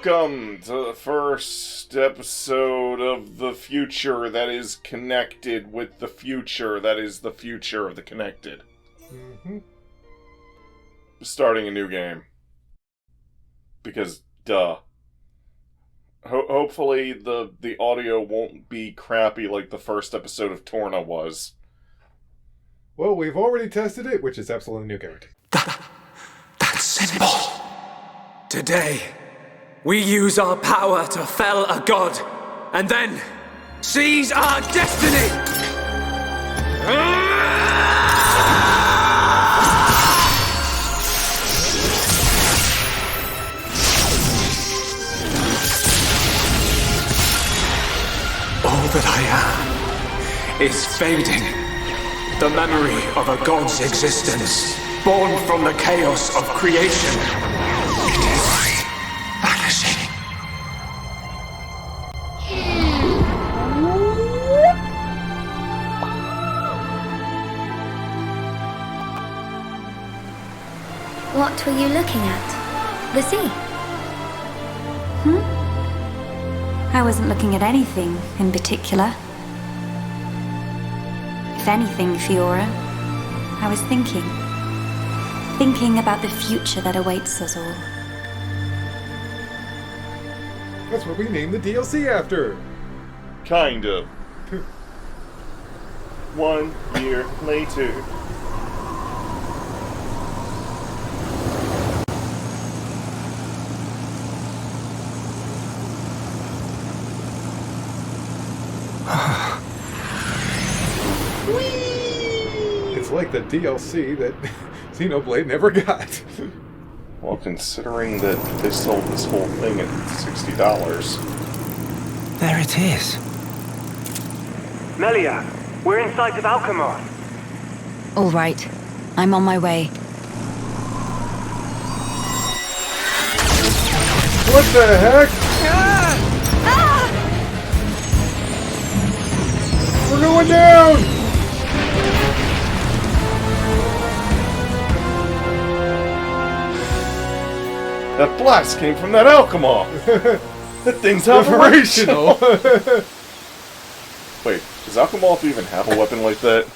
Welcome to the first episode of the future that is connected with the future that is the future of the connected. Mm-hmm. Starting a new game. Because, duh. Hopefully the audio won't be crappy like the first episode of Torna was. Well, we've already tested it, which is absolutely new character. That's simple. Today, we use our power to fell a god, and then seize our destiny! All that I am is fading. The memory of a god's existence, born from the chaos of creation. It is vanishing. What were you looking at? The sea? I wasn't looking at anything in particular. If anything, Fiora, I was thinking. Thinking about the future that awaits us all. That's what we named the DLC after. Kind of. 1 year later. It's like the DLC that Xenoblade never got. Well, considering that they sold this whole thing at $60. There it is. Melia, we're in sight of Alchemar. All right, I'm on my way. What the heck? We're going down! That blast came from that Alchemar! That thing's operational! Wait, does Alchemar even have a weapon like that?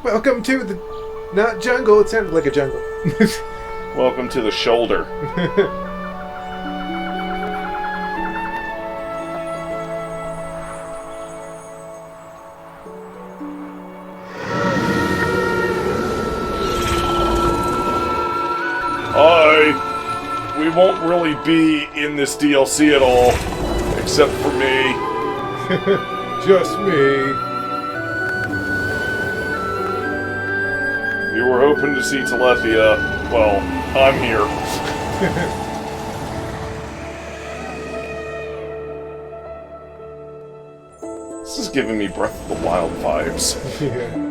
Welcome to the... not jungle, it sounded like a jungle. Welcome to the shoulder. We won't really be in this DLC at all, except for me. Just me. You were hoping to see Telethia. Well, I'm here. This is giving me Breath of the Wild vibes. Yeah.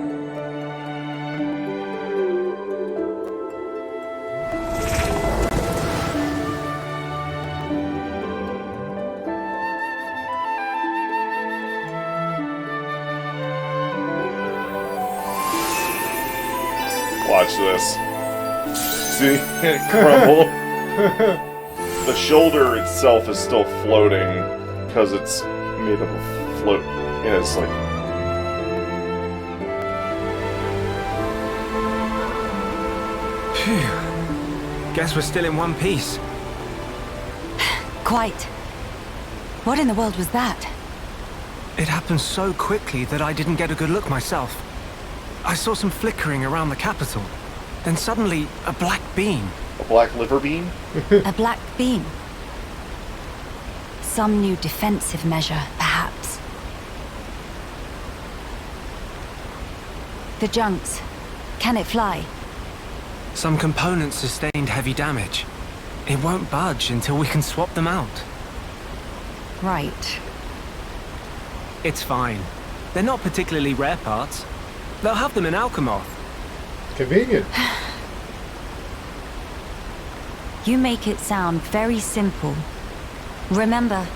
Watch this. See? It crumble. The shoulder itself is still floating because it's made of a float. Yeah, it's like... Phew. Guess we're still in one piece. Quite. What in the world was that? It happened so quickly that I didn't get a good look myself. I saw some flickering around the capital. Then suddenly, a black beam. A black liver bean? A black beam. Some new defensive measure, perhaps. The junks. Can it fly? Some components sustained heavy damage. It won't budge until we can swap them out. Right. It's fine. They're not particularly rare parts. They'll have them in Alchemar. Convenient. You make it sound very simple. Remember,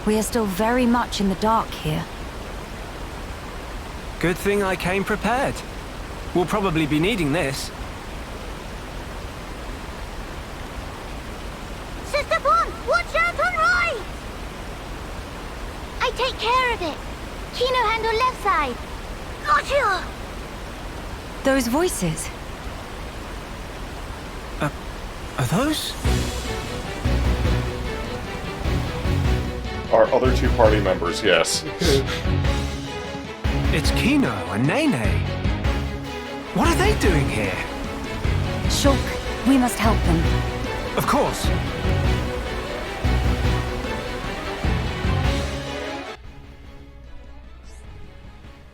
We are still very much in the dark here. Good thing I came prepared. We'll probably be needing this. Sister Bon, watch out on right! I take care of it. Kino handle left side. Gotcha! Those voices. Are those? Our other two party members, yes. It's Kino and Nene. What are they doing here? Shulk, we must help them. Of course.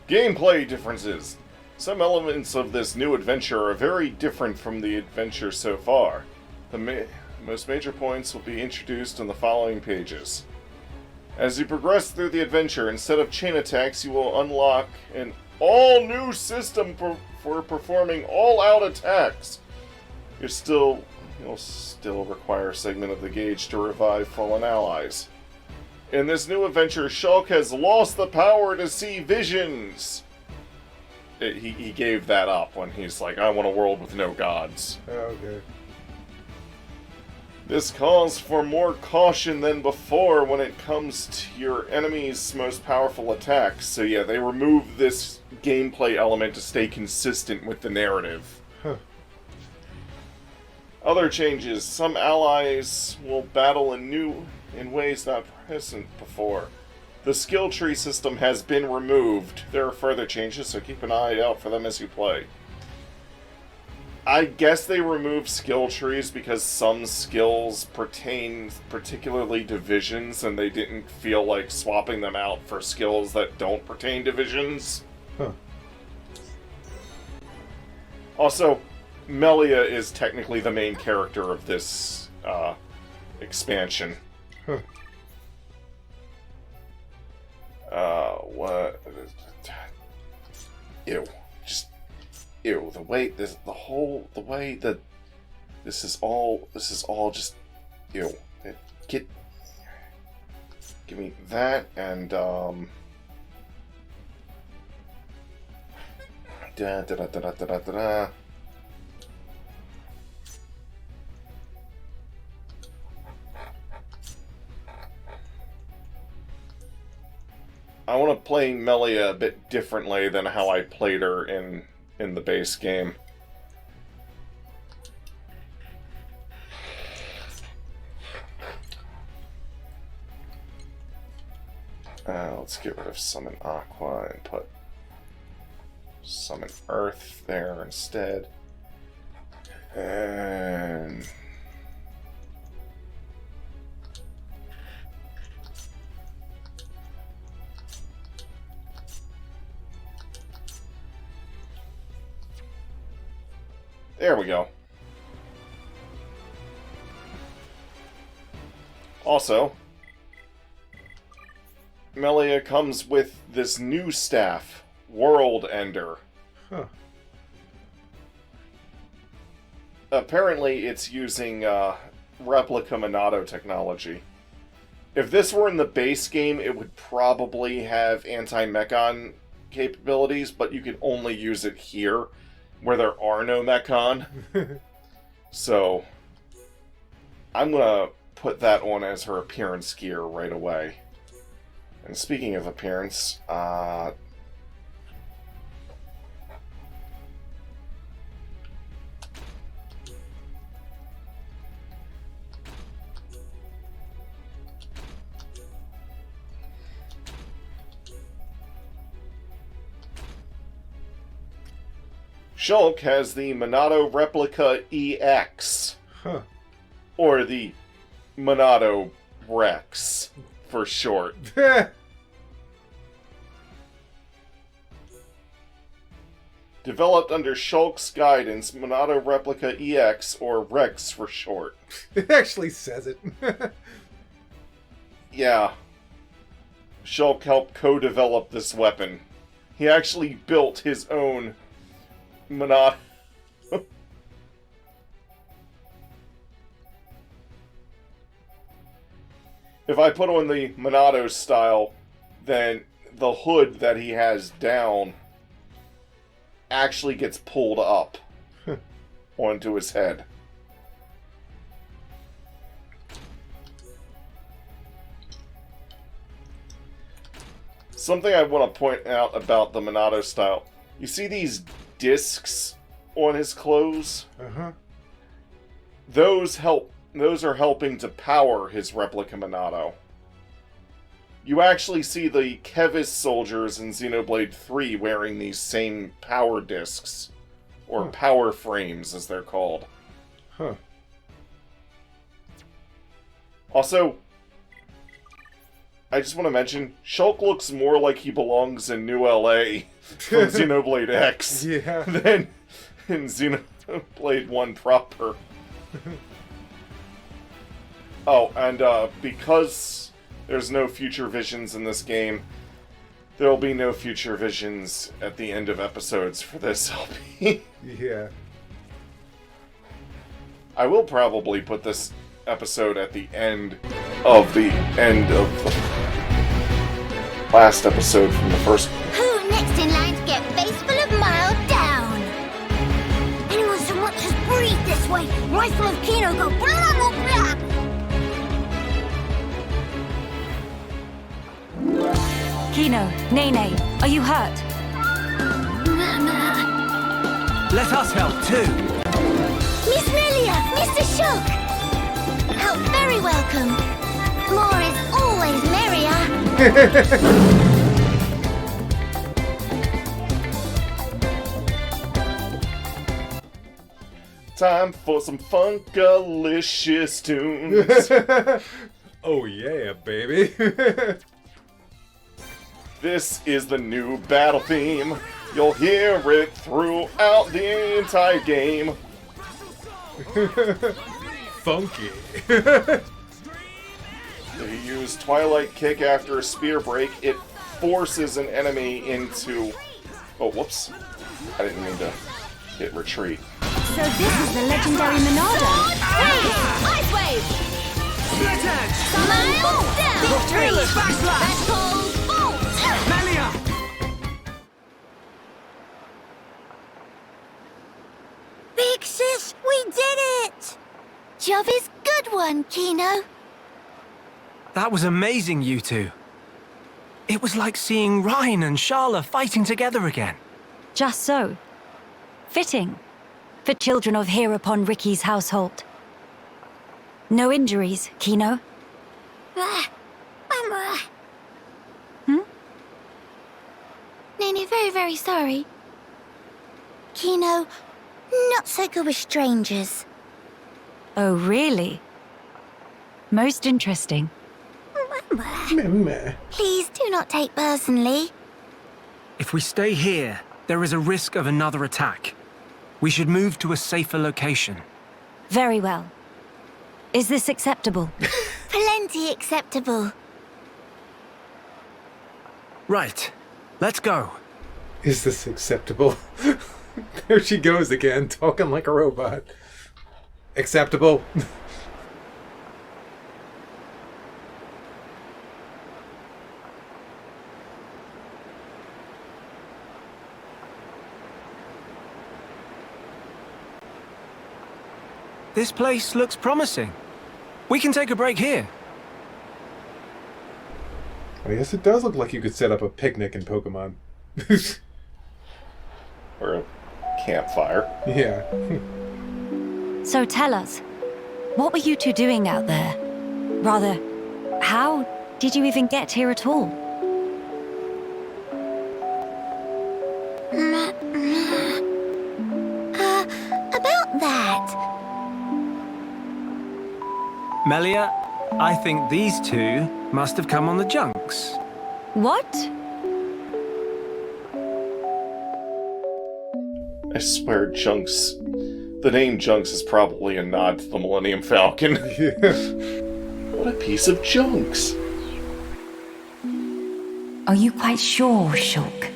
Gameplay differences. Some elements of this new adventure are very different from the adventure so far. The most major points will be introduced on the following pages. As you progress through the adventure, instead of chain attacks, you will unlock an all-new system for performing all-out attacks. You'll still require a segment of the gauge to revive fallen allies. In this new adventure, Shulk has lost the power to see visions. He gave that up when he's like, I want a world with no gods. Oh, okay. This calls for more caution than before when it comes to your enemy's most powerful attacks. So yeah, they remove this gameplay element to stay consistent with the narrative. Huh. Other changes. Some allies will battle in ways not present before. The skill tree system has been removed. There are further changes, so keep an eye out for them as you play. I guess they removed skill trees because some skills pertain particularly to visions, and they didn't feel like swapping them out for skills that don't pertain to visions. Huh. Also, Melia is technically the main character of this expansion. Huh. What? Ew. Just ew. The way this is all just ew. Give me that and da da da da da da da da. I want to play Melia a bit differently than how I played her in the base game. Let's get rid of Summon Aqua and put Summon Earth there instead. And there we go. Also, Melia comes with this new staff, World Ender. Huh. Apparently, it's using replica Monado technology. If this were in the base game, it would probably have anti-mechon capabilities, but you can only use it here, where there are no mechon. So, I'm gonna put that on as her appearance gear right away. And speaking of appearance, Shulk has the Monado Replica EX. Huh. Or the Monado Rex, for short. Developed under Shulk's guidance, Monado Replica EX, or Rex for short. It actually says it. Yeah. Shulk helped co-develop this weapon. He actually built his own Monado. if I put on the Monado style, then the hood that he has down actually gets pulled up onto his head. Something I want to point out about the Monado style. You see these discs on his clothes? Uh-huh. Those are helping to power his replica Monado. You actually see the Kevis soldiers in Xenoblade 3 wearing these same power discs. Or power frames, as they're called. Huh. Also, I just want to mention, Shulk looks more like he belongs in New LA from Xenoblade X than in Xenoblade 1 proper. Oh, and because there's no future visions in this game, there'll be no future visions at the end of episodes for this LP. Yeah. I will probably put this episode at the end of the last episode from the first one. Who next in line to get face full of mild down? Anyone so much as breathe this way, rifle of Kino go blah blah blah. Kino, Nene, are you hurt? Let us help too. Miss Melia, Mr. Shulk. How very welcome. More is always merrier. Time for some funkalicious tunes. Oh yeah, baby. This is the new battle theme. You'll hear it throughout the entire game. Funky. If you use Twilight Kick after a spear break, it forces an enemy into... Oh, whoops. I didn't mean to hit retreat. So this is the legendary Monado. Ice wave. Split edge. Smile down. Victory. Backslash. That's called bolt. Melia. Big sis, we did it. Job is good one, Kino. That was amazing, you two. It was like seeing Ryan and Sharla fighting together again. Just so. Fitting. For children of here upon Ricky's household. No injuries, Kino? Nene, very, very sorry. Kino, not so good with strangers. Oh, really? Most interesting. Please do not take personally. If we stay here, there is a risk of another attack. We should move to a safer location. Very well. Is this acceptable? Plenty acceptable. Right. Let's go. Is this acceptable? There she goes again, talking like a robot. Acceptable. This place looks promising. We can take a break here. I guess it does look like you could set up a picnic in Pokemon. Or a campfire. Yeah. So tell us, what were you two doing out there? Rather, how did you even get here at all? About that. Melia, I think these two must have come on the junks. What? I swear Junks... The name Junks is probably a nod to the Millennium Falcon. Yeah. What a piece of junks. Are you quite sure, Shulk?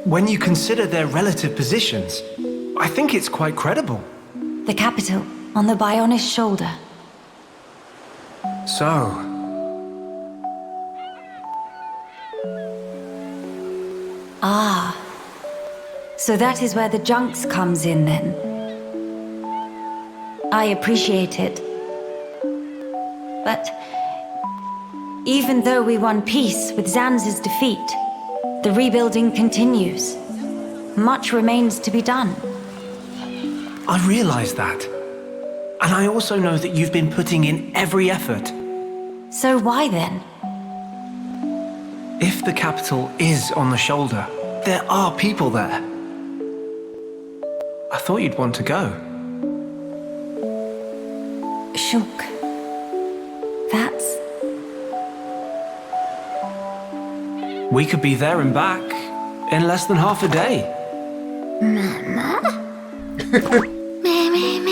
When you consider their relative positions, I think it's quite credible. The capital, on the Bionis shoulder. So, So that is where the junks comes in then. I appreciate it. But even though we won peace with Zanz's defeat, the rebuilding continues. Much remains to be done. I realize that. And I also know that you've been putting in every effort. So why then? If the capital is on the shoulder, there are people there. I thought you'd want to go. Shulk. That's... We could be there and back in less than half a day. Mama? Me, me, me.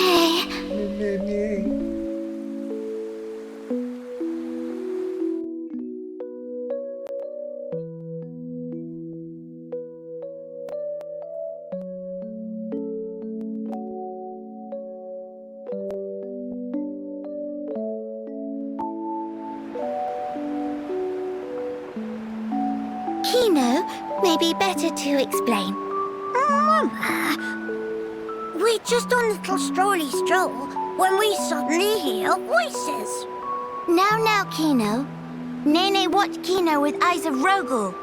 Kino, maybe better to explain. Mama, we're just on a little strolly stroll when we suddenly hear voices. Now, Kino. Nene watch Kino with eyes of Rogel.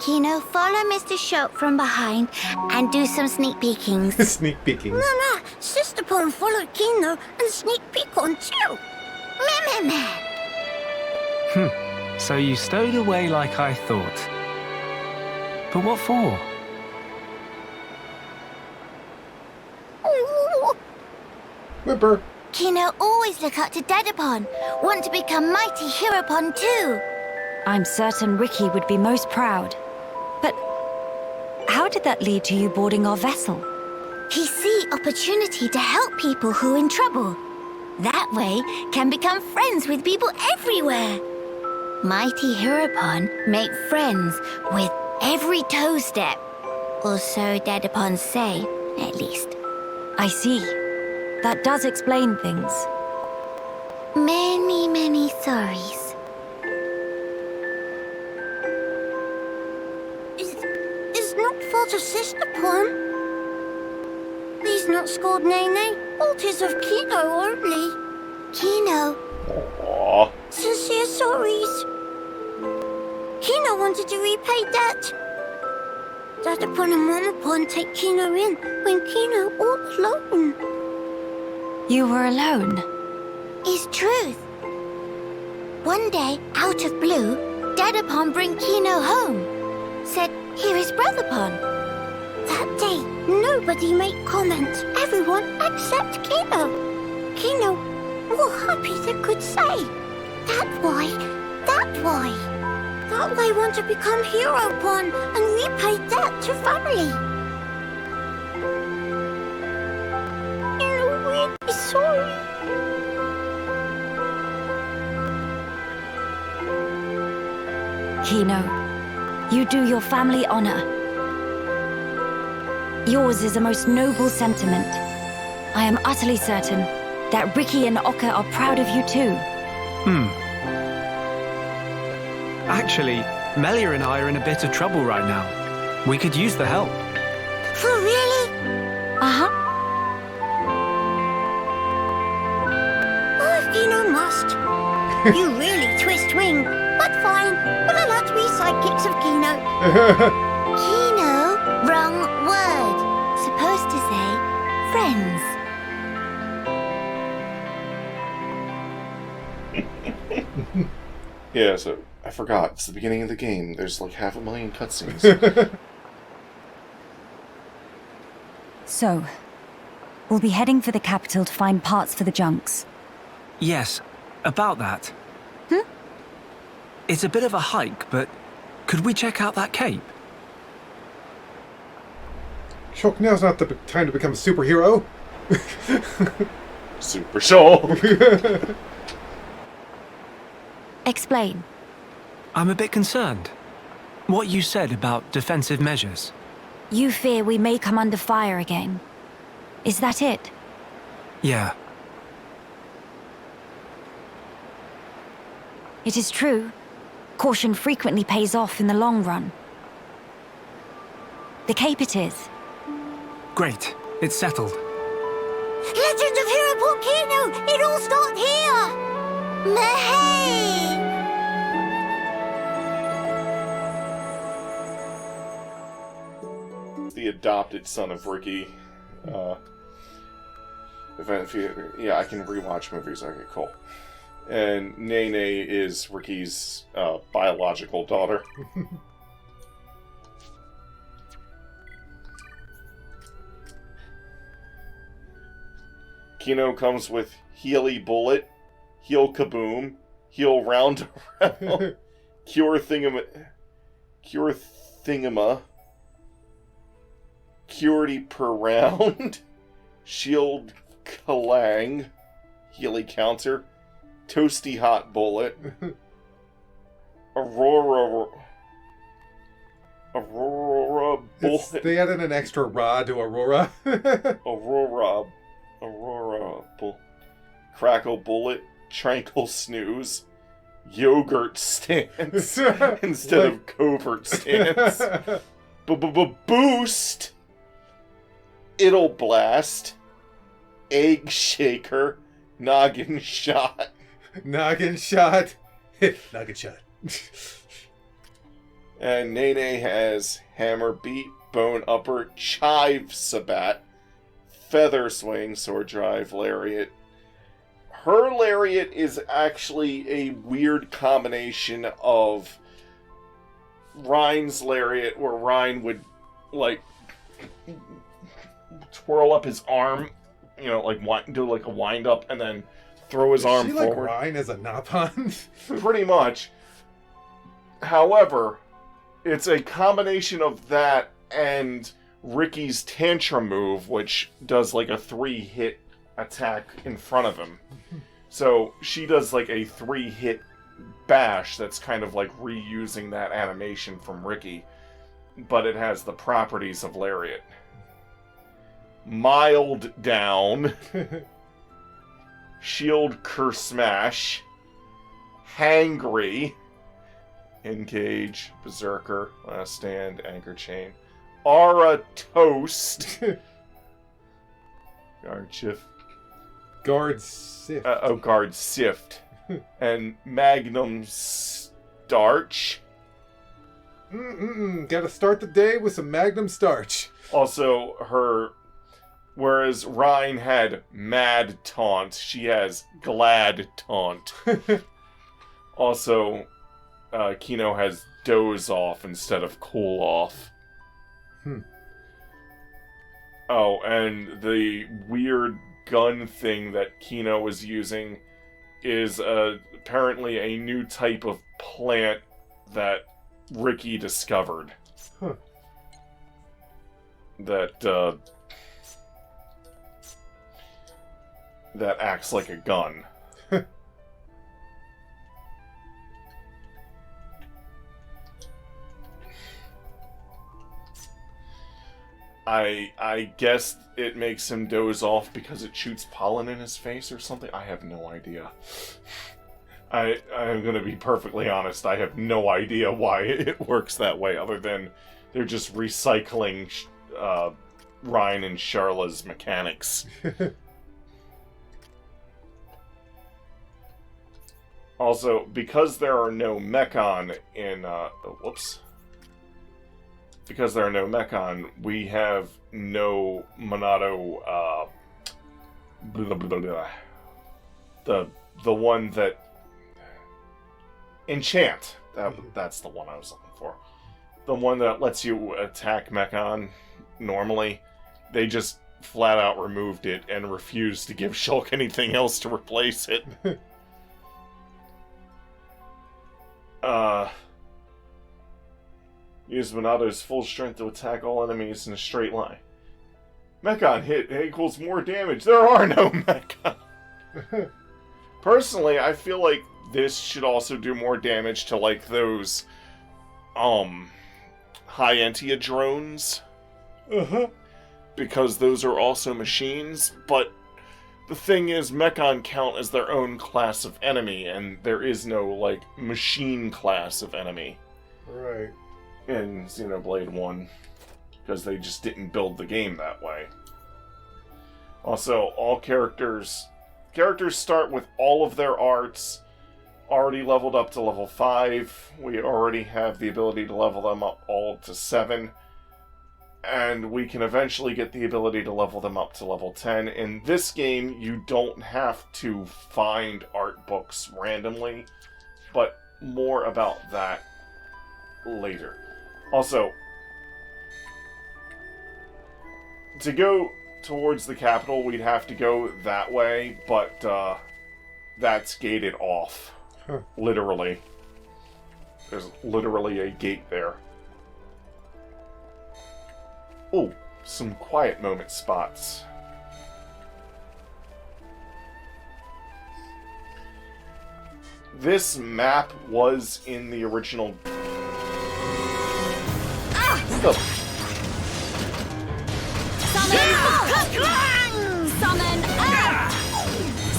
Kino, follow Mr. Shulk from behind and do some sneak peekings. Sneak peekings. Mama, Sister Pon followed Kino and sneak peek on too. Meh. So you stowed away like I thought. But what for? Ooh. Whimper. Kino always look up to Dadapon. Want to become mighty Heropon too. I'm certain Ricky would be most proud. But how did that lead to you boarding our vessel? He see opportunity to help people who in trouble. That way can become friends with people everywhere. Mighty Heropon make friends with every toe step. Or so Dadapon say, at least. I see. That does explain things. Many, many sorries. Is not fault of Sister Pon. Please not scold Nene. Fault is of Kino only. Kino. Aww. Sincere sorries. Kino wanted to repay debt. Dadapon and Momapon take Kino in when Kino all alone. You were alone? Is truth. One day, out of blue, Dadapon bring Kino home. Said, here is Brotherpon. That day, nobody make comment. Everyone except Kino. Kino, all happy they could say. That why. That way want to become Heropon and repay debt to family. I'm really sorry. Kino, you do your family honor. Yours is a most noble sentiment. I am utterly certain that Ricky and Oka are proud of you too. Actually, Melia and I are in a bit of trouble right now. We could use the help. For really? Uh-huh. Oh, if Kino must. You really twist wing. But fine, we'll allow to be sidekicks of Kino. Kino? Wrong word. Supposed to say friends. Yeah, so I forgot. It's the beginning of the game. There's like 500,000 cutscenes. So, we'll be heading for the capital to find parts for the junks. Yes, about that. It's a bit of a hike, but could we check out that cape? Shulk, now's not the time to become a superhero. Super Shoal. Explain. I'm a bit concerned. What you said about defensive measures. You fear we may come under fire again. Is that it? Yeah. It is true. Caution frequently pays off in the long run. The cape it is. Great. It's settled. Legend of Hero Port Kino! It all started here! Mahey! The adopted son of Ricky. Yeah, I can rewatch movies. Okay, cool. And Nene is Ricky's biological daughter. Kino comes with Healy Bullet, Heal Kaboom, Heal Round Around, Cure Thingama, Curity per Round, Shield Kalang, Healy Counter, Toasty Hot Bullet, Aurora Bullet. They added an extra ra to Aurora. Aurora Crackle Bullet, Tranquil Snooze, Yogurt Stance instead of Covert Stance. Boost, It'll Blast, Egg Shaker, Noggin Shot. Noggin Shot. Noggin Shot. And Nene has Hammer Beat, Bone Upper, Chive Sabat, Feather Swing, Sword Drive, Lariat. Her Lariat is actually a weird combination of Rhine's Lariat, where Rhine would, like, twirl up his arm, you know, like, do like a wind up, and then throw his arm forward. Like Rhine as a Napon? Pretty much. However, it's a combination of that and Ricky's Tantrum move, which does like a 3-hit attack in front of him. So she does like a 3-hit bash that's kind of like reusing that animation from Ricky, but it has the properties of Lariat. Mild Down, Shield Curse Smash, Hangry, Engage, Berserker, Last Stand, Anchor Chain, Aura Toast, Guard Shift, Guard Sift. Guard Sift, and Magnum Starch. Gotta start the day with some Magnum Starch. Also, whereas Rhine had Mad Taunt, she has Glad Taunt. Also, Kino has Doze Off instead of Cool Off. Oh, and the weird gun thing that Kino is using is apparently a new type of plant that Ricky discovered. That acts like a gun. I guess it makes him doze off because it shoots pollen in his face or something. I have no idea. I'm gonna be perfectly honest. I have no idea why it works that way, other than they're just recycling Ryan and Charla's mechanics. Also, because there are no Mechon in because there are no Mechon, we have no Monado, the one that Enchant. That's the one I was looking for. The one that lets you attack Mechon normally. They just flat out removed it and refused to give Shulk anything else to replace it. Use Monado's full strength to attack all enemies in a straight line. Mechon hit equals more damage. There are no Mechon. Personally, I feel like this should also do more damage to like those high Entia drones. Because those are also machines, but the thing is, Mechon count as their own class of enemy, and there is no, like, machine class of enemy. Right. In Xenoblade 1. because they just didn't build the game that way. Also, all characters start with all of their arts already leveled up to level 5. We already have the ability to level them up all to 7. And we can eventually get the ability to level them up to level 10. In this game, you don't have to find art books randomly, but more about that later. Also, to go towards the capital, we'd have to go that way, but that's gated off. Huh. Literally. There's literally a gate there. Oh, some quiet moment spots. This map was in the original... The... Summon Earth!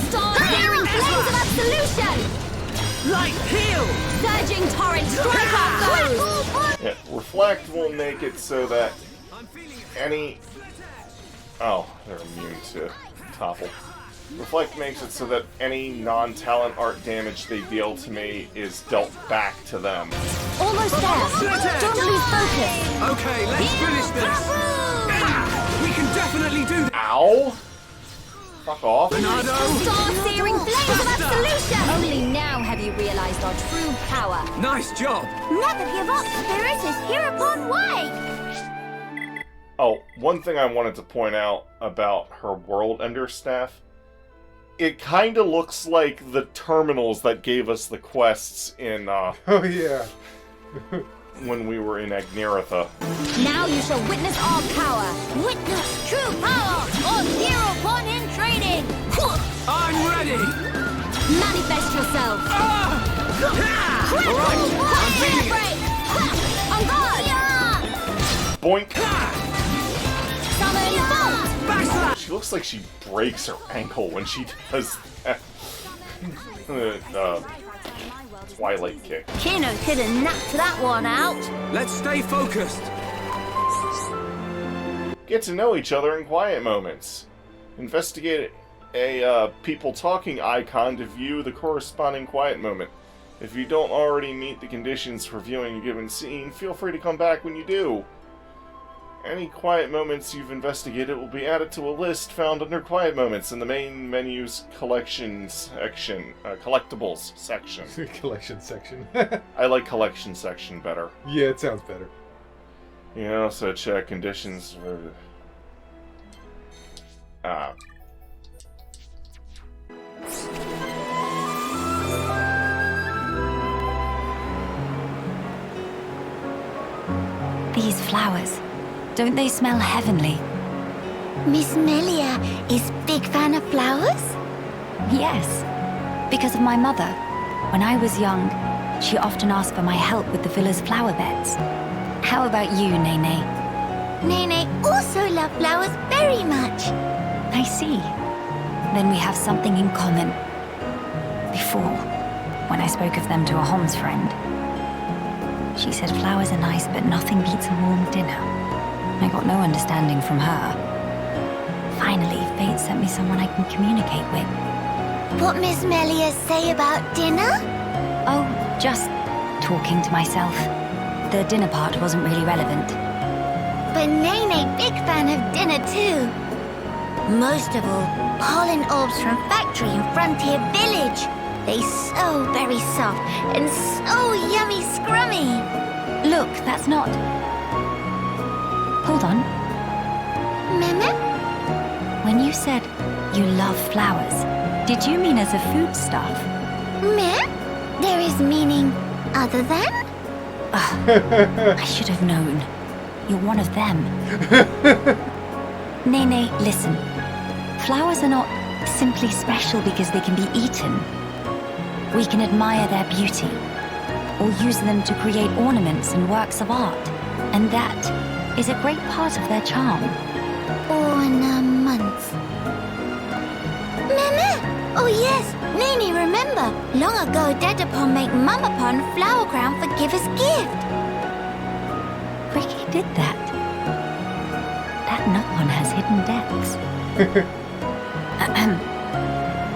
Storm Searing Flames of Absolution! Light heal! Surging Torrent Strike Off Goes! Yeah, Reflect will make it so that any... Oh, they're immune to Topple. Reflect makes it so that any non-talent art damage they deal to me is dealt back to them. Almost there! Don't lose focus! Okay, let's finish this! We can definitely do this! Ow! Fuck off. Bernardo! Storm Searing Flames of Absolution! Only now have you realized our true power. Nice job! Never give up, Spirit is hereupon way! Oh, one thing I wanted to point out about her World Ender staff. It kinda looks like the terminals that gave us the quests in, Oh, yeah. when we were in Agneritha. Now you shall witness our power! Witness true power of hereupon in training! I'm ready! Manifest yourself! I'm feeling it! On guard! Boink! Summon Bolt! She looks like she breaks her ankle when she does that. Twilight kick. Kino could have knocked that one out! Let's stay focused! Get to know each other in quiet moments. Investigate a people talking icon to view the corresponding quiet moment. If you don't already meet the conditions for viewing a given scene, feel free to come back when you do. Any quiet moments you've investigated will be added to a list found under quiet moments in the main menu's collection section, collectibles section. Collection section. I like collection section better. Yeah, it sounds better. You can also check conditions for... These flowers, don't they smell heavenly? Miss Melia is big fan of flowers? Yes, because of my mother. When I was young, she often asked for my help with the villa's flower beds. How about you, Nene? Nene also loves flowers very much. I see. Then we have something in common. Before, when I spoke of them to a Homs friend, she said flowers are nice, but nothing beats a warm dinner. I got no understanding from her. Finally, fate sent me someone I can communicate with. What Miss Melia say about dinner? Oh, just talking to myself. The dinner part wasn't really relevant. But Nene big fan of dinner too. Most of all, pollen orbs from factory in Frontier Village. They so very soft and so yummy scrummy. Look, that's not... Hold on. Meme? When you said you love flowers, did you mean as a foodstuff? Meh? There is meaning other than? I should have known. You're one of them. Nene, listen. Flowers are not simply special because they can be eaten. We can admire their beauty, or use them to create ornaments and works of art. And that is a great part of their charm. Ornaments. Meme! Oh yes, Nene remember. Long ago Dedapon make Mamapon flower crown for Giver's gift. Ricky did that. hidden depths.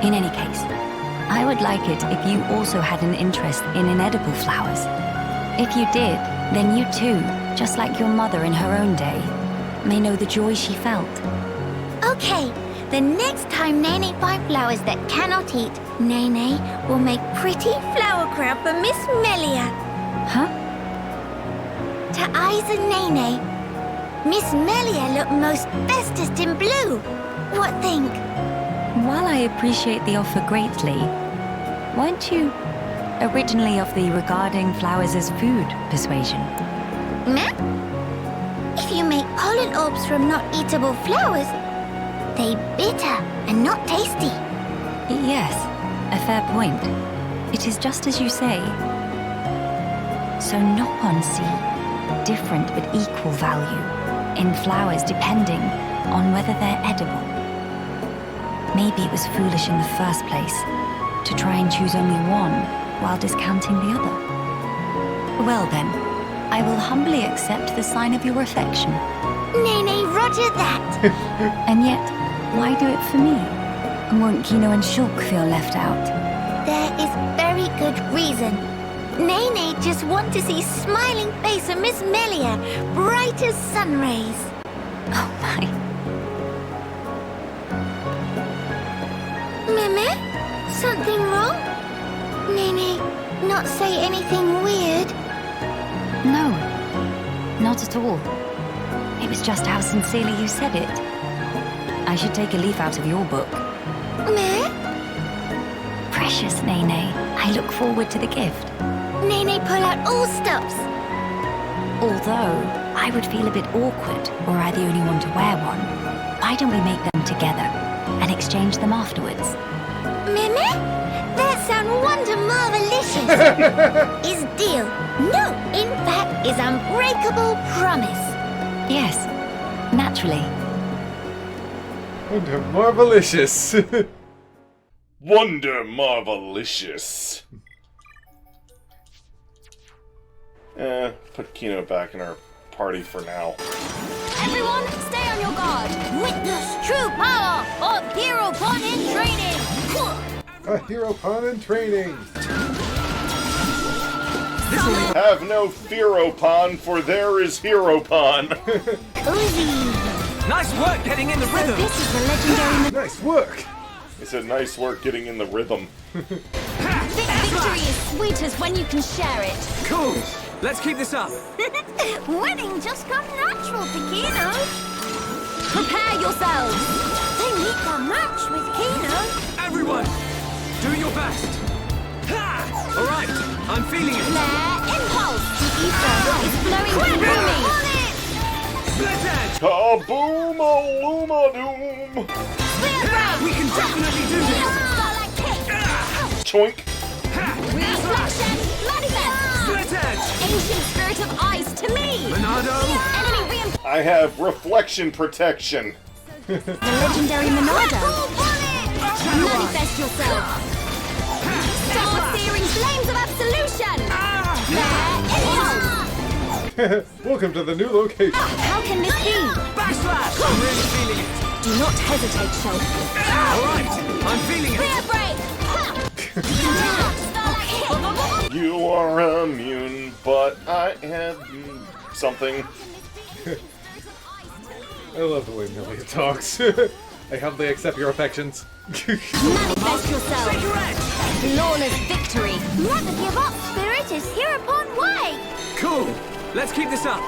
In any case, I would like it if you also had an interest in inedible flowers. If you did, then you too, just like your mother in her own day, may know the joy she felt. Okay, the next time Nene finds flowers that cannot eat, Nene will make pretty flower crown for Miss Melia. Huh? To Eyes and Nene, Miss Melia look most bestest in blue. What think? While I appreciate the offer greatly, weren't you originally of the regarding flowers as food persuasion? Meh? If you make pollen orbs from not eatable flowers, they bitter and not tasty. Yes, a fair point. It is just as you say. So Nopon see different but equal value in flowers depending on whether they're edible. Maybe it was foolish in the first place to try and choose only one while discounting the other. Well then, I will humbly accept the sign of your affection. Nene, roger that. And yet, why do it for me? Won't Kino and Shulk feel left out? There is very good reason. Nene just want to see smiling face of Miss Melia, bright as sun rays. Oh my. Meme? Something wrong? Nene, not say anything weird. No, not at all. It was just how sincerely you said it. I should take a leaf out of your book. Meh? Precious Nene, I look forward to the gift. Nene, pull out all stops. Although, I would feel a bit awkward were I the only one to wear one. Why don't we make them together and exchange them afterwards? Meme? That sound wonder marvelicious. Is deal. No, in fact, is unbreakable promise. Yes, naturally. Wonder marvelicious. Wonder marvelicious. Put Kino back in our party for now. Everyone, stay on your guard. Witness true power of Hero Pon in training. A hero pawn in training. Have no fear, Opon, for there is Heropon. Cozy. Nice work getting in the rhythm. This is the legendary. Nice work. He said, nice work getting in the rhythm. Victory is sweetest when you can share it. Cool. Let's keep this up. Winning just comes natural to Kino. Prepare yourselves. They need to match with Kino. Everyone, do your best. Ha! All right, I'm feeling it. Flare impulse. The ether is flowing through me. Split edge. Kaboom, aluma doom. We can definitely do this. Starlight kick. Choink. Reflection. Manifest. Split edge. Ancient spirit of ice to me. Monado. Enemy reinforcement. I have reflection protection. The legendary Monado. Manifest yourself. Start searing flames of absolution. Flare impulse. Welcome to the new location. How can this be? Backslash. I'm really feeling it. Do not hesitate, Shulk. All right, I'm feeling it. Clear break. Starlight kick. You are immune, but I have something. I love the way Melia talks. I humbly accept your affections. Manifest yourself. Flawless victory. Never give up, spirit is here upon way. Cool. Let's keep this up.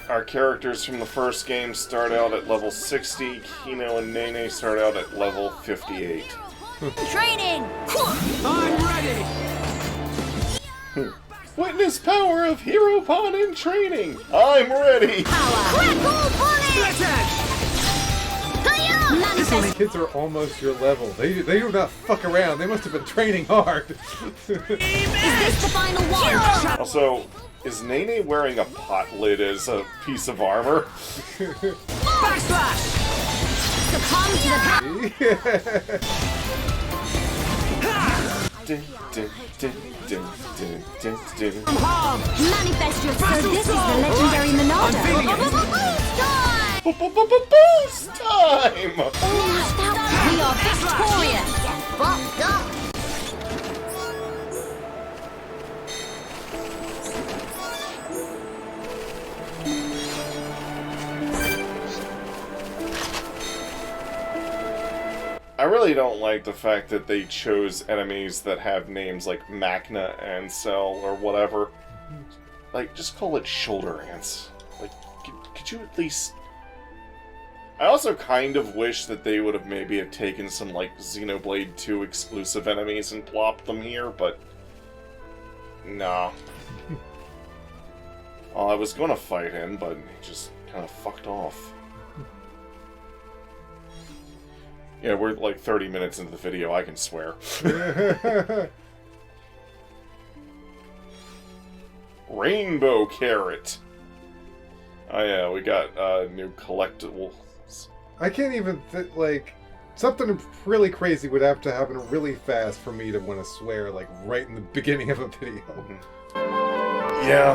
Our characters from the first game start out at level 60. Kino and Nene start out at level 58. Training. I'm ready. Witness power of Heropon in training. I'm ready. Crackle bullet. Split edge. Manifest. Kids are almost your level. They do not fuck around. They must have been training hard. Is this the final one? Also, is Nene wearing a pot lid as a piece of armor? Backslash. Succumb to the power. Harm. Manifest yourself. So this is the legendary Monado. I'm feeling it. Boost time! Almost out. We are victorious! Get fucked up. I really don't like the fact that they chose enemies that have names like Machna and Cell or whatever. Like, just call it shoulder ants. Like, could you at least... I also kind of wish that they would have maybe have taken some, like, Xenoblade 2 exclusive enemies and plopped them here, but... Nah. Well, I was gonna fight him, but he just kind of fucked off. Yeah, we're like 30 minutes into the video, I can swear. Rainbow Carrot! Oh yeah, we got new collectibles. I can't even like something really crazy would have to happen really fast for me to want to swear like right in the beginning of a video. Yeah.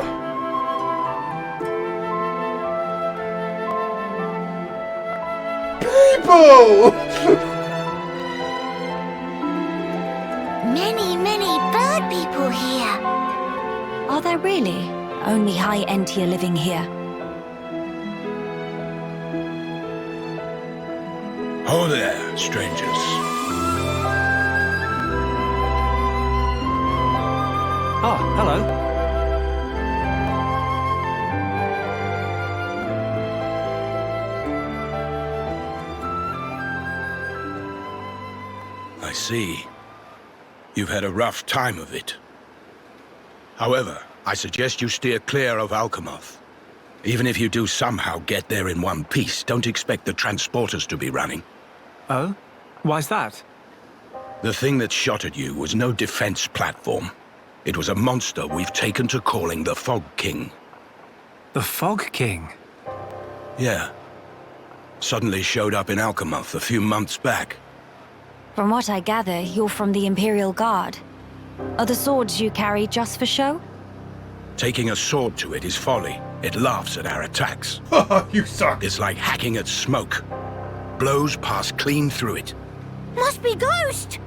People! Many, many bird people here. Are there really? Only high Entia living here. Oh there, strangers. Ah, hello. I see. You've had a rough time of it. However, I suggest you steer clear of Alchemoth. Even if you do somehow get there in one piece, don't expect the transporters to be running. Oh? Why's that? The thing that shot at you was no defense platform. It was a monster we've taken to calling the Fog King. The Fog King? Yeah. Suddenly showed up in Alchemoth a few months back. From what I gather, you're from the Imperial Guard. Are the swords you carry just for show? Taking a sword to it is folly. It laughs at our attacks. You suck! It's like hacking at smoke. Blows pass clean through it. Must be Ghost.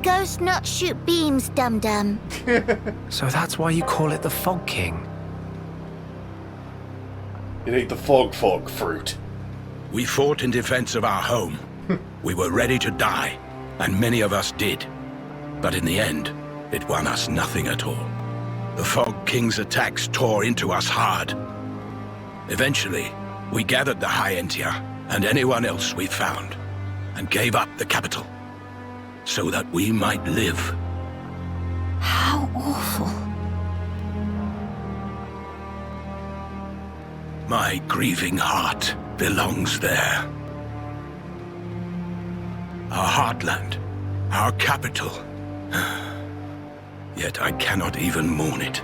Ghost not shoot beams, dum-dum. So that's why you call it the Fog King? It ate the fog fruit. We fought in defense of our home. We were ready to die, and many of us did. But in the end, it won us nothing at all. The Fog King's attacks tore into us hard. Eventually, we gathered the High Entia and anyone else we found, and gave up the capital, so that we might live. How awful. My grieving heart belongs there. Our heartland, our capital. Yet I cannot even mourn it.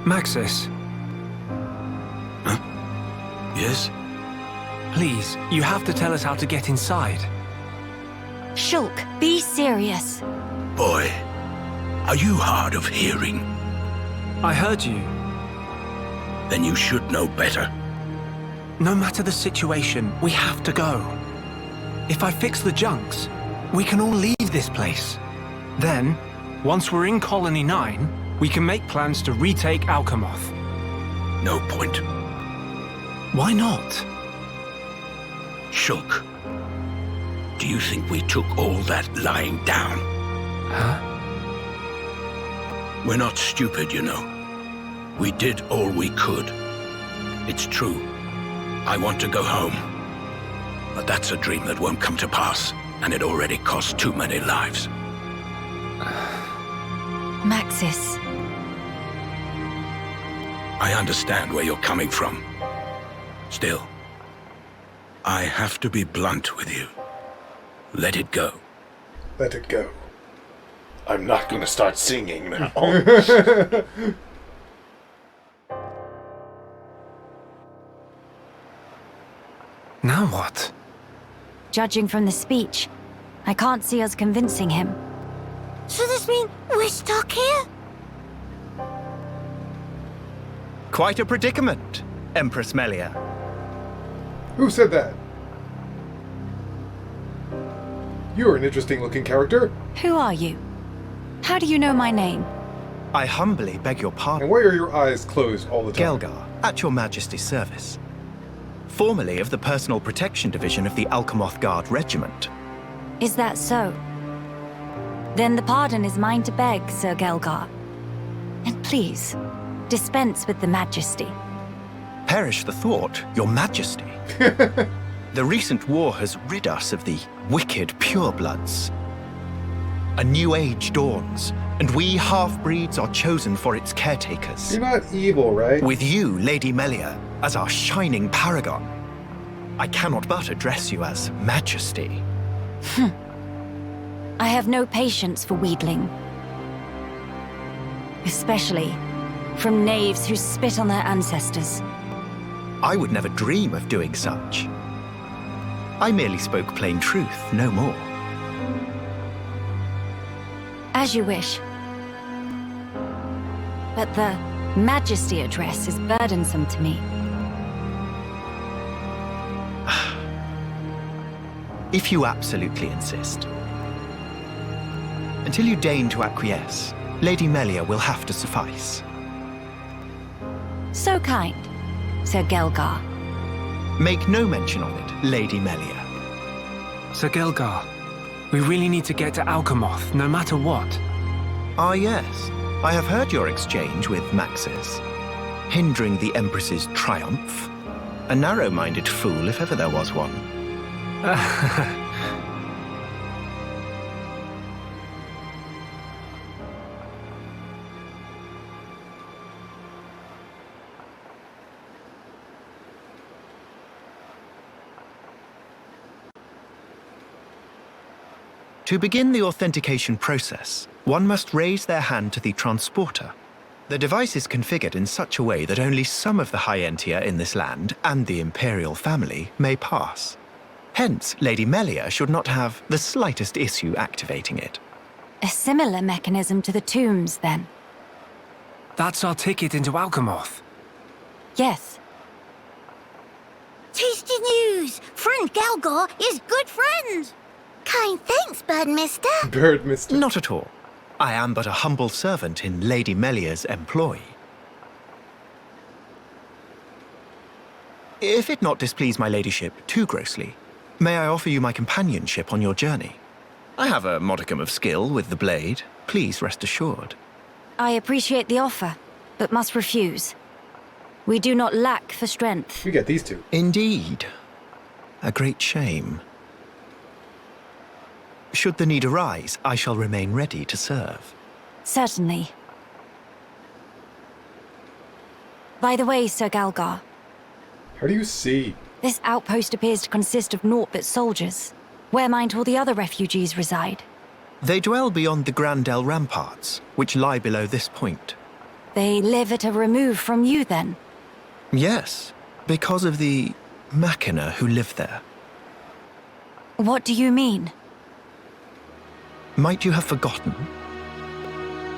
Maxis, Huh? Yes? please, you have to tell us how to get inside. Shulk, be serious. Boy, are you hard of hearing? I heard you. Then you should know better. No matter the situation, we have to go. If I fix the junks, we can all leave this place. Then, once we're in Colony 9, we can make plans to retake Alchemoth. No point. Why not? Shulk, do you think we took all that lying down? Huh? We're not stupid, you know. We did all we could. It's true. I want to go home. But that's a dream that won't come to pass, and it already cost too many lives. Maxis. I understand where you're coming from. Still, I have to be blunt with you. Let it go. Let it go. I'm not gonna start singing now. Now what? Judging from the speech, I can't see us convincing him. So this means we're stuck here? Quite a predicament, Empress Melia. Who said that? You're an interesting-looking character. Who are you? How do you know my name? I humbly beg your pardon. And why are your eyes closed all the time? Gelgar, at your majesty's service. Formerly of the Personal Protection Division of the Alchemoth Guard Regiment. Is that so? Then the pardon is mine to beg, Sir Gelgar. And please, dispense with the majesty. Perish the thought, your majesty. The recent war has rid us of the wicked purebloods. A new age dawns, and we half-breeds are chosen for its caretakers. You're not evil, right? With you, Lady Melia, as our shining paragon, I cannot but address you as Majesty. I have no patience for wheedling. Especially from knaves who spit on their ancestors. I would never dream of doing such. I merely spoke plain truth, no more. As you wish. But the Majesty address is burdensome to me. If you absolutely insist. Until you deign to acquiesce, Lady Melia will have to suffice. So kind, Sir Gelgar. Make no mention of it, Lady Melia. Sir Gelgar, we really need to get to Alchemoth, no matter what. Ah, yes. I have heard your exchange with Maxis. Hindering the Empress's triumph. A narrow-minded fool, if ever there was one. To begin the authentication process, one must raise their hand to the transporter. The device is configured in such a way that only some of the High Entia in this land and the Imperial family may pass. Hence, Lady Melia should not have the slightest issue activating it. A similar mechanism to the tombs, then? That's our ticket into Alchemoth. Yes. Tasty news! Friend Gelgar is good friend! Kind thanks, Birdmister. Birdmister. Not at all. I am but a humble servant in Lady Melia's employ. If it not displease my ladyship too grossly, may I offer you my companionship on your journey? I have a modicum of skill with the blade. Please rest assured. I appreciate the offer, but must refuse. We do not lack for strength. You get these two. Indeed. A great shame. Should the need arise, I shall remain ready to serve. Certainly. By the way, Sir Gelgar. How do you see? This outpost appears to consist of naught but soldiers. Where might all the other refugees reside? They dwell beyond the Grandel ramparts, which lie below this point. They live at a remove from you, then? Yes, because of the Machina who live there. What do you mean? Might you have forgotten?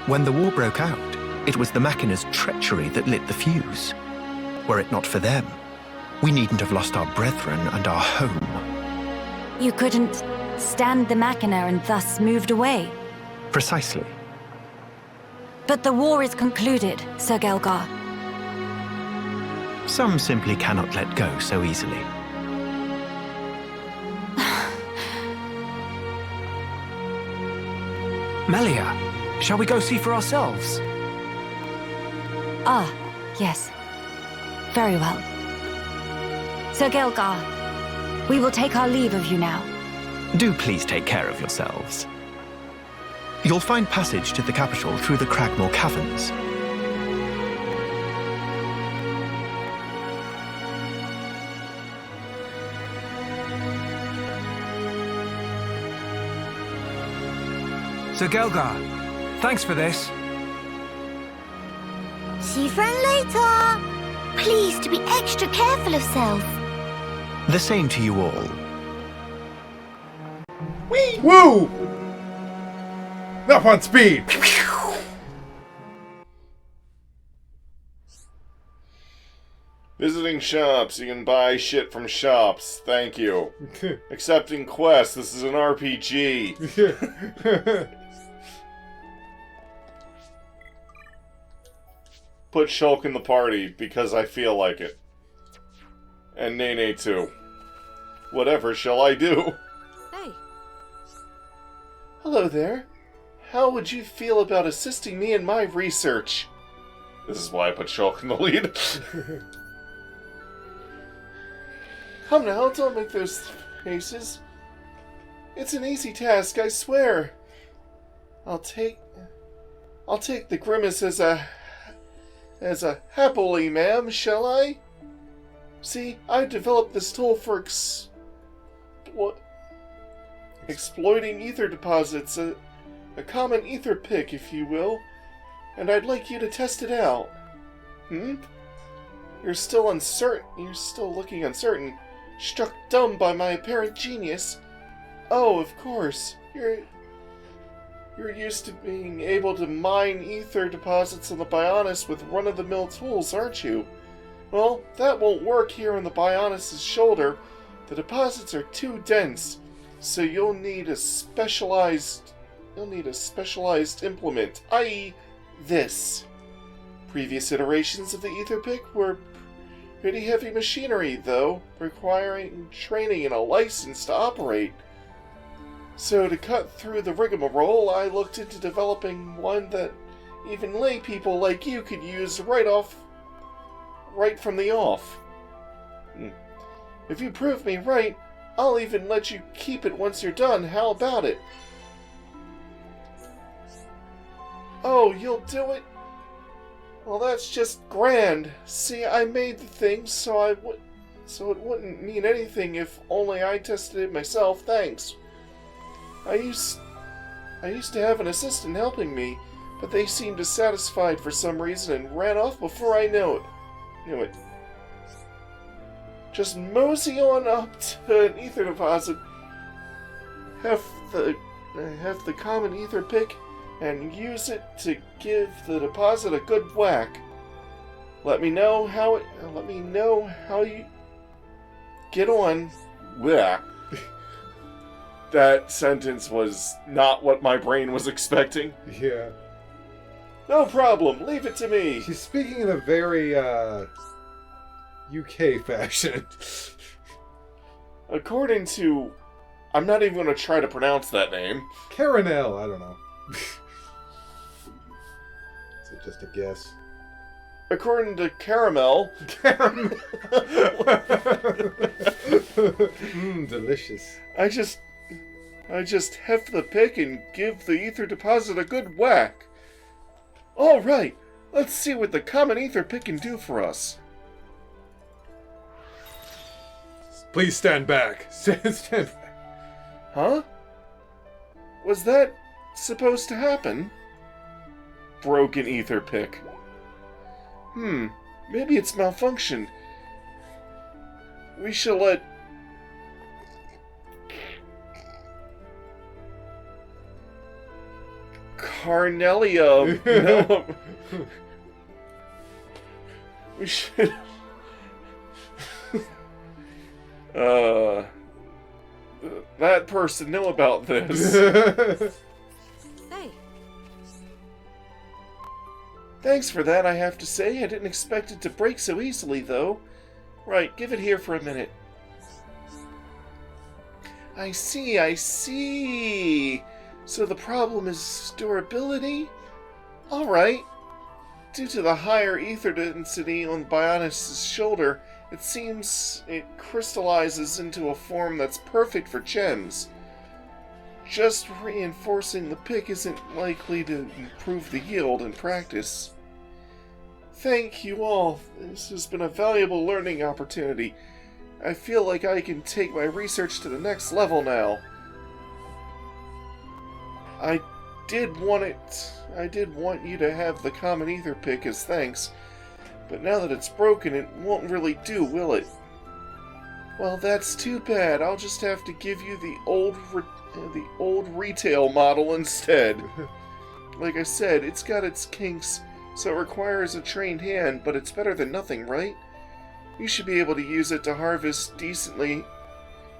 When the war broke out, it was the Machina's treachery that lit the fuse. Were it not for them, we needn't have lost our brethren and our home. You couldn't stand the Machina and thus moved away? Precisely. But the war is concluded, Sir Gelgar. Some simply cannot let go so easily. Melia, shall we go see for ourselves? Ah, yes. Very well. Sir Gelgar, we will take our leave of you now. Do please take care of yourselves. You'll find passage to the capital through the Cragmore Caverns. Sir Gelgar, thanks for this. See friend later. Please to be extra careful of self. The same to you all. Whee! Woo! Up on speed! Visiting shops. You can buy shit from shops. Thank you. Accepting quests. This is an RPG. Put Shulk in the party because I feel like it. And Nene too. Whatever shall I do? Hey. Hello there. How would you feel about assisting me in my research? This is why I put Shulk in the lead. Come now, don't make those faces. It's an easy task, I swear. I'll take the grimace as a happily, ma'am, shall I? See, I developed this tool for exploiting ether deposits, a common ether pick, if you will, and I'd like you to test it out. You're still uncertain. You're still looking uncertain. Struck dumb by my apparent genius. Oh, of course. You're used to being able to mine ether deposits on the Bionis with run-of-the-mill tools, aren't you? Well, that won't work here on the Bionis' shoulder. The deposits are too dense, so you'll need a specialized implement, i.e. this. Previous iterations of the ether pick were pretty heavy machinery, though, requiring training and a license to operate. So to cut through the rigmarole, I looked into developing one that even lay people like you could use right from the off. If you prove me right, I'll even let you keep it once you're done. How about it? Oh, you'll do it? Well, that's just grand. See, I made the thing so it wouldn't mean anything if only I tested it myself. Thanks. I used to have an assistant helping me, but they seemed dissatisfied for some reason and ran off before I knew it. Just mosey on up to an ether deposit, have the common ether pick, and use it to give the deposit a good whack. Let me know how you get on. Blech. That sentence was not what my brain was expecting. Yeah. No problem. Leave it to me. She's speaking in a very UK fashion. According to, I'm not even going to try to pronounce that name. Caranel. I don't know. Is it just a guess? According to Caramel. Caramel. Delicious. I just heft the pick and give the ether deposit a good whack. All right, let's see what the common ether pick can do for us. Please stand back. Stand back. Huh? Was that supposed to happen? Broken ether pick. Maybe it's malfunctioned. We shall let Carnelia know. We should that person know about this. Hey. Thanks for that, I have to say. I didn't expect it to break so easily, though. Right, give it here for a minute. I see. So the problem is durability? Alright. Due to the higher ether density on Bionis' shoulder, it seems it crystallizes into a form that's perfect for gems. Just reinforcing the pick isn't likely to improve the yield in practice. Thank you all. This has been a valuable learning opportunity. I feel like I can take my research to the next level now. I did want you to have the common ether pick as thanks, but now that it's broken, it won't really do, will it? Well, that's too bad. I'll just have to give you the old retail model instead. Like I said, it's got its kinks, so it requires a trained hand, but it's better than nothing, right? You should be able to use it to harvest decently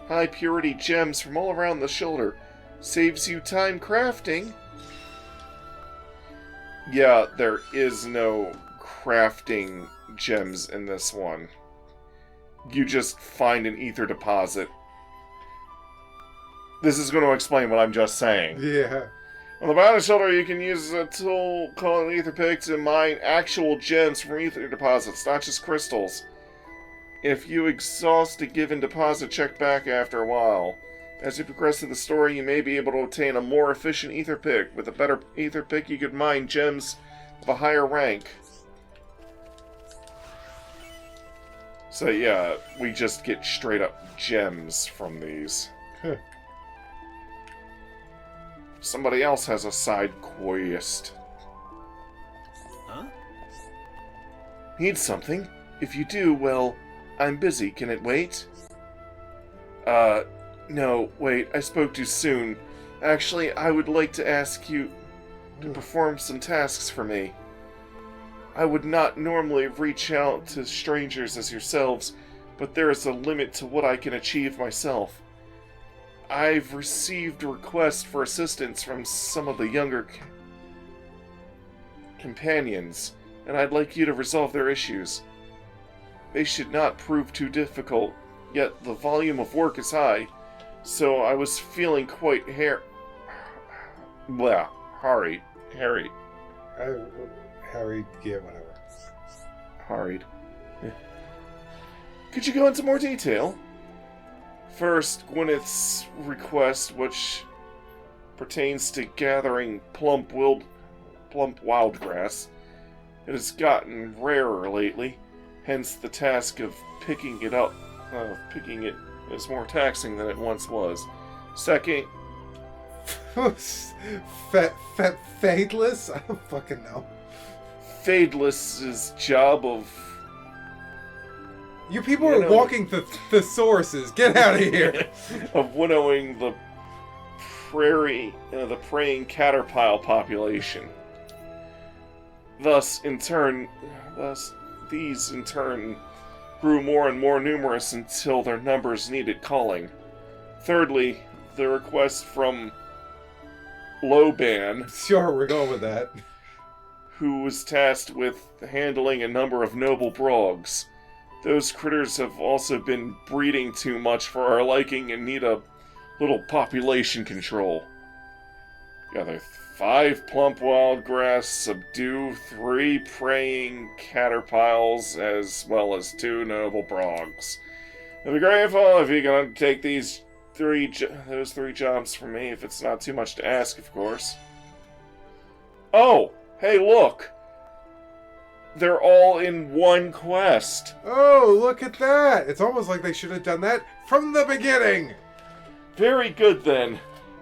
high-purity gems from all around the shoulder. Saves you time crafting. Yeah, there is no crafting gems in this one. You just find an ether deposit. This is going to explain what I'm just saying. Yeah. On the bottom shoulder, you can use a tool called an ether pick to mine actual gems from ether deposits, not just crystals. If you exhaust a given deposit, check back after a while. As you progress through the story, you may be able to obtain a more efficient ether pick. With a better ether pick, you could mine gems of a higher rank. So yeah, we just get straight up gems from these. Somebody else has a side quest. Huh? Need something? If you do, well, I'm busy. Can it wait? No, wait, I spoke too soon. Actually, I would like to ask you to perform some tasks for me. I would not normally reach out to strangers as yourselves, but there is a limit to what I can achieve myself. I've received requests for assistance from some of the younger companions, and I'd like you to resolve their issues. They should not prove too difficult, yet the volume of work is high, so I was feeling quite harried. Harried, yeah, whatever. Harried. Could you go into more detail? First, Gwyneth's request, which pertains to gathering plump wildgrass. It has gotten rarer lately, hence the task of picking it up. Picking it is more taxing than it once was. Second... Fadeless? I don't fucking know. Fadeless's job of... You people are walking the thesauruses. Get out of here. Of winnowing the prairie, the praying caterpillar population. These in turn grew more and more numerous until their numbers needed culling. Thirdly, the request from Loban. Sure, we're going with that. Who was tasked with handling a number of noble brogs. Those critters have also been breeding too much for our liking and need a little population control. Gather 5 plump wildgrass, subdue 3 praying caterpillars, as well as 2 noble brogs. I'd be grateful if you can undertake those 3 jobs for me, if it's not too much to ask, of course. Oh! Hey, look! They're all in one quest. Oh, look at that! It's almost like they should have done that from the beginning! Very good, then.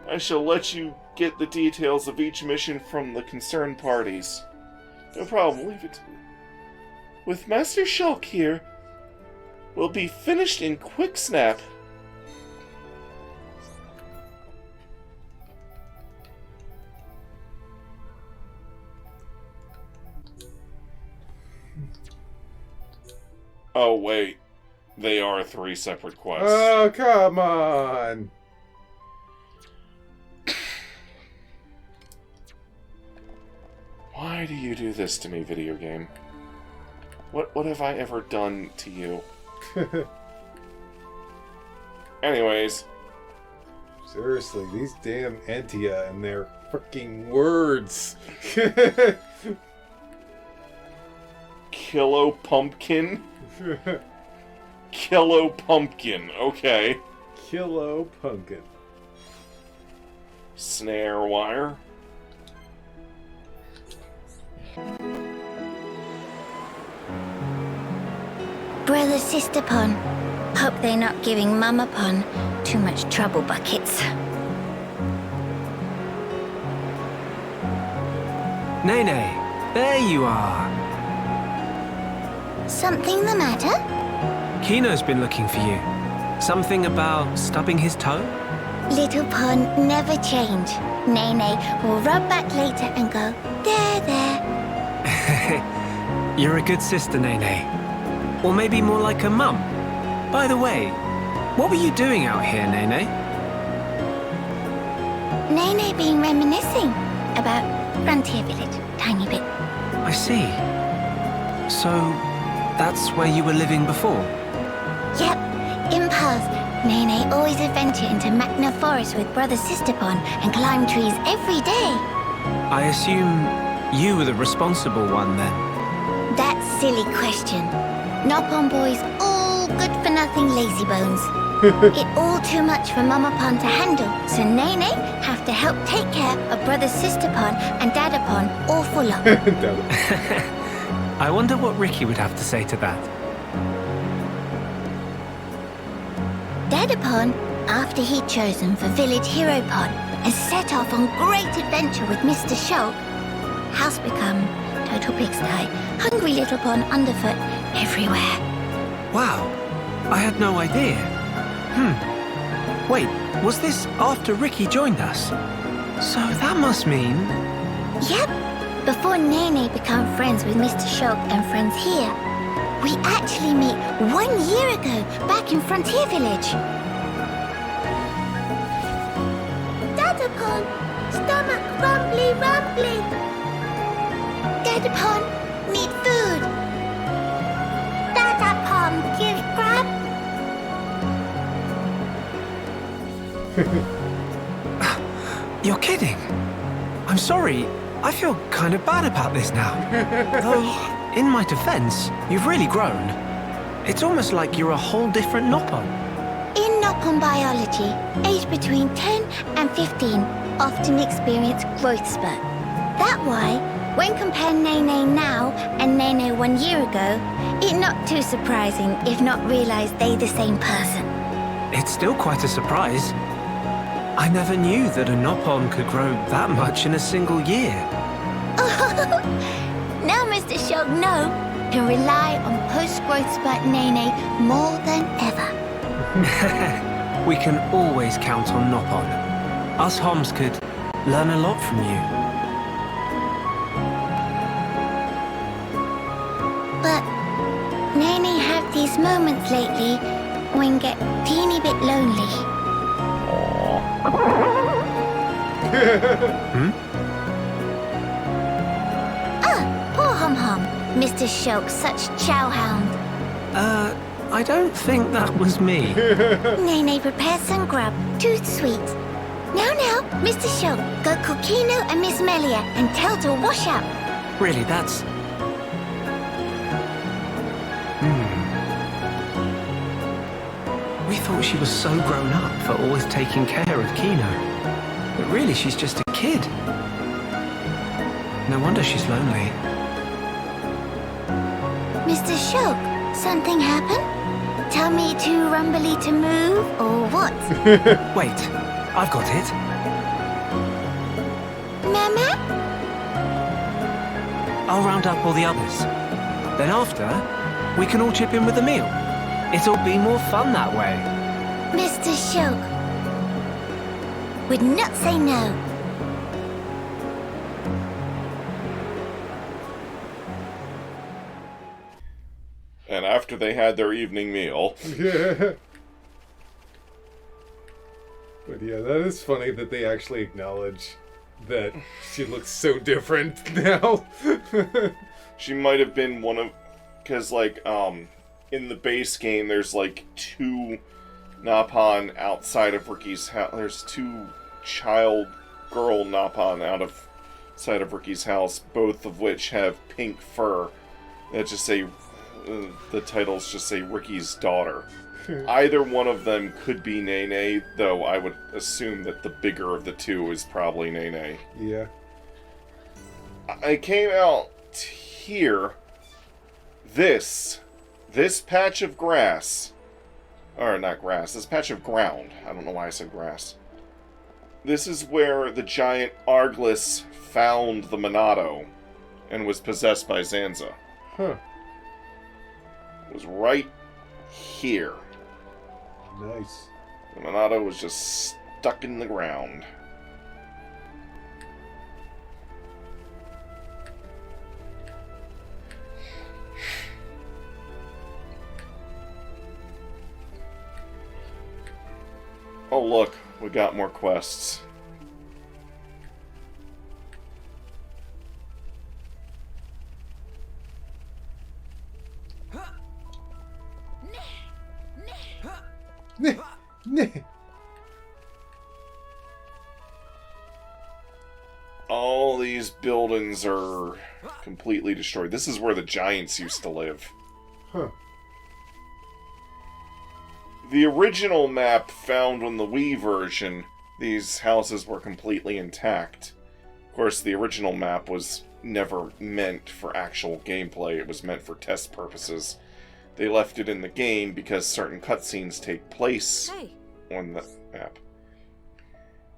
I shall let you get the details of each mission from the concerned parties. No problem, leave it to me. With Master Shulk here, we'll be finished in quick snap. Oh, wait. They are 3 separate quests. Oh, come on! Why do you do this to me, video game? What have I ever done to you? Anyways. Seriously, these damn Entia and their freaking words. Kilo pumpkin? Kilo pumpkin, okay. Kilo pumpkin. Snare wire. Brother, sister pon. Hope they're not giving Mama pon too much trouble buckets. Nene, there you are. Something the matter? Kino's been looking for you. Something about stubbing his toe? Little pon never change. Nene will rub back later and go, there, there. You're a good sister, Nene. Or maybe more like a mum? By the way, what were you doing out here, Nene? Nene been reminiscing about Frontier Village, tiny bit. I see. So, that's where you were living before? Yep, in past, Nene always adventure into Magna Forest with Brother Sisterpon and climb trees every day. I assume you were the responsible one then? That silly question. Nopon boys all good for nothing lazy bones. It all too much for Mama Pon to handle, so Nene have to help take care of Brother Sisterpon and Dadapon awful lot. I wonder what Ricky would have to say to that. Dadapon, after he'd chosen for Village Hero Pon and set off on great adventure with Mr. Shulk, house become total pigsty, hungry little pond underfoot everywhere. Wow, I had no idea. Wait, was this after Ricky joined us? So that must mean... Yep, before Nene become friends with Mr. Shulk and friends here, we actually met 1 year ago back in Frontier Village. Dadapon, stomach rumbly rumbly. Dadapon, need food. Dadapon, give grab. You're kidding? I'm sorry. I feel kind of bad about this now. Though, in my defense, you've really grown. It's almost like you're a whole different Nopon. In Nopon biology, aged between 10 and 15 often experience growth spurt. That why, when compare Nene now and Nene 1 year ago, it not too surprising if not realize they the same person. It's still quite a surprise. I never knew that a Nopon could grow that much in a single year. Now Mr. Shulk can rely on post-growth spurt Nene more than ever. We can always count on Nopon. Us Homs could learn a lot from you. But Nene have these moments lately when get teeny bit lonely. Poor Hum-Hum. Mr. Shulk, such chowhound. I don't think that was me. Nene prepared some grub, too sweet. Now, Mr. Shulk, go call Kino and Miss Melia and tell to wash up. Really, that's... We thought she was so grown up for always taking care of Kino. But really, she's just a kid. No wonder she's lonely. Mr. Shulk, something happened? Tell me too rumbly to move, or what? Wait, I've got it. Mama? I'll round up all the others. Then after, we can all chip in with a meal. It'll be more fun that way. Mr. Shulk would not say no. And after they had their evening meal... Yeah. But yeah, that is funny that they actually acknowledge that she looks so different now. She might have been one of... Because, like, in the base game, there's, like, 2 Nopon outside of Ricky's house. There's 2 girl Nopon outside of Ricky's house, both of which have pink fur. That just say... the titles just say Ricky's daughter. Either one of them could be Nene, though I would assume that the bigger of the 2 is probably Nene. Yeah. I came out here. This patch of grass, or not grass, this patch of ground. I don't know why I said grass. This is where the giant Arglys found the Monado and was possessed by Zanza. Huh. It was right here. Nice. The Monado was just stuck in the ground. Oh look, we got more quests. All these buildings are completely destroyed. This is where the giants used to live. Huh. The original map found on the Wii version, these houses were completely intact. Of course, the original map was never meant for actual gameplay. It was meant for test purposes. They left it in the game because certain cutscenes take place on the map.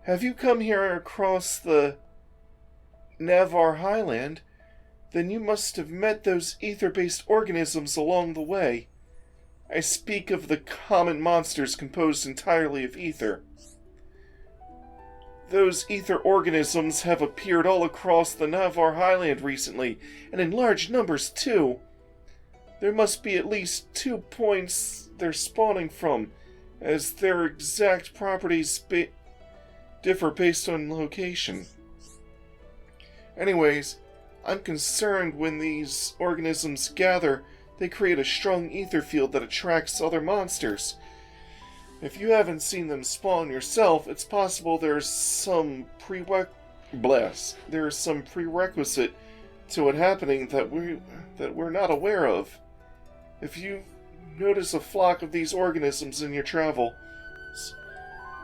Have you come here across the Navar Highland? Then you must have met those ether-based organisms along the way. I speak of the common monsters composed entirely of ether. Those ether organisms have appeared all across the Navar Highland recently, and in large numbers too. There must be at least 2 points they're spawning from, as their exact properties differ based on location. Anyways, I'm concerned when these organisms gather, they create a strong ether field that attracts other monsters. If you haven't seen them spawn yourself, it's possible there's some prerequisite to it happening that we're not aware of. If you notice a flock of these organisms in your travels,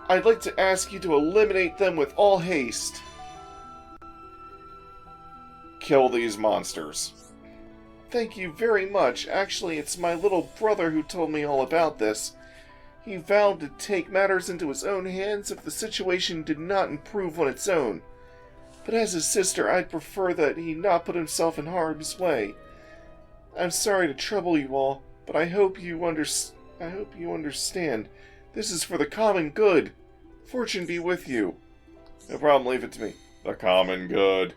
I'd like to ask you to eliminate them with all haste. Kill these monsters. Thank you very much. Actually, it's my little brother who told me all about this. He vowed to take matters into his own hands if the situation did not improve on its own. But as his sister, I'd prefer that he not put himself in harm's way. I'm sorry to trouble you all, but I hope you understand. This is for the common good. Fortune be with you. No problem, leave it to me. The common good.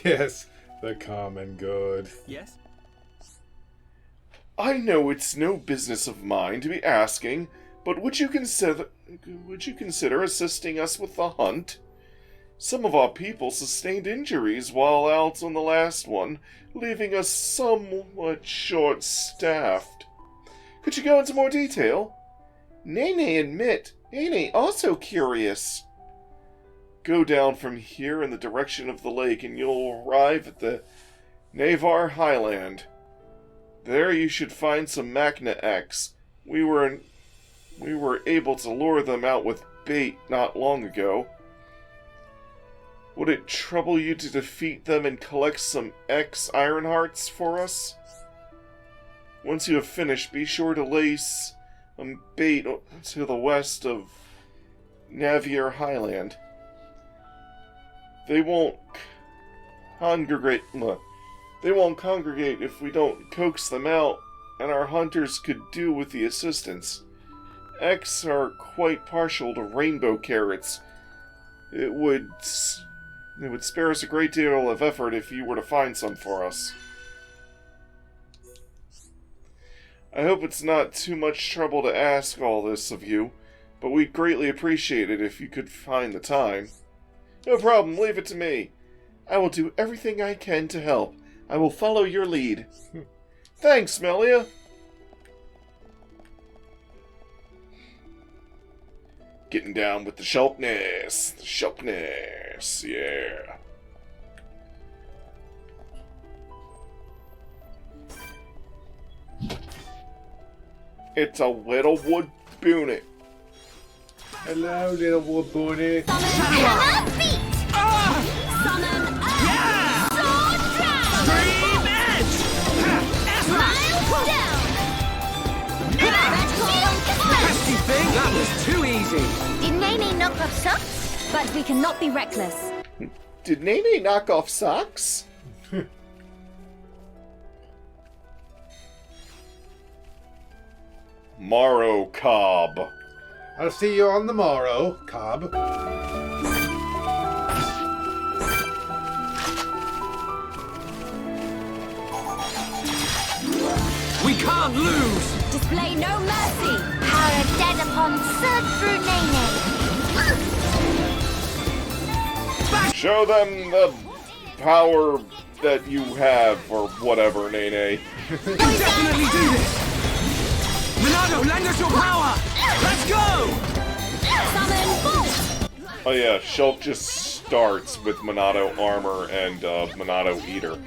Yes, the common good. Yes? I know it's no business of mine to be asking, but would you consider assisting us with the hunt? Some of our people sustained injuries while out on the last one, leaving us somewhat short-staffed. Could you go into more detail? Nene also curious. Go down from here in the direction of the lake and you'll arrive at the Navar Highland. There you should find some Magna X. We were able to lure them out with bait not long ago. Would it trouble you to defeat them and collect some X Iron Hearts for us? Once you have finished, be sure to lay some bait to the west of Navar Highland. They won't congregate if we don't coax them out, and our hunters could do with the assistance. X are quite partial to rainbow carrots. It would spare us a great deal of effort if you were to find some for us. I hope it's not too much trouble to ask all this of you, but we'd greatly appreciate it if you could find the time. No problem, leave it to me. I will do everything I can to help. I will follow your lead. Thanks, Melia. Getting down with the sharpness. The sharpness, yeah. It's a little wood bunny. Hello, little wood bunny. Summon feet! Summon sword down! Dream Edge! Smile down! Nasty thing! That was too easy! Did Nene knock off socks? But we cannot be reckless. Did Nene knock off socks? Morrow Cobb. I'll see you on the morrow, Cobb. We can't lose! Display no mercy! Power dead upon surge through Nene. Show them the power that you have, or whatever, Nene. Definitely do this! Monado, lend us your power! Let's go! Summon Bolt! Oh yeah, Shulk just starts with Monado Armor and Monado Eater.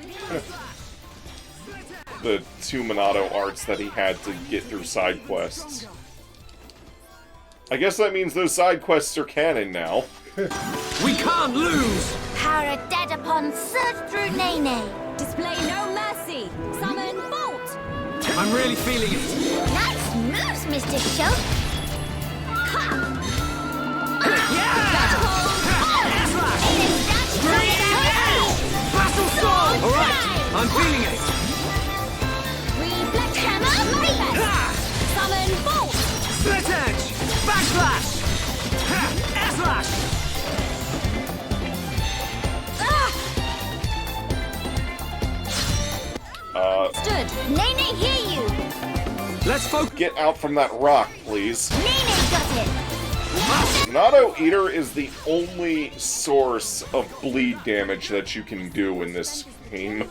The two Monado arts that he had to get through side quests. I guess that means those side quests are canon now. We can't lose! Power dead upon surge through Nene. Display no mercy! Summon Bolt! I'm really feeling it. Nice moves, Mr. Shulk. Battle Storm! Alright, I'm feeling it. Reflect hammer! Summon Bolt! Split edge! Backslash! Air slash! Stood! Nene, hear you. Let's focus. Get out from that rock, please. Nene got it. Monado Eater is the only source of bleed damage that you can do in this game.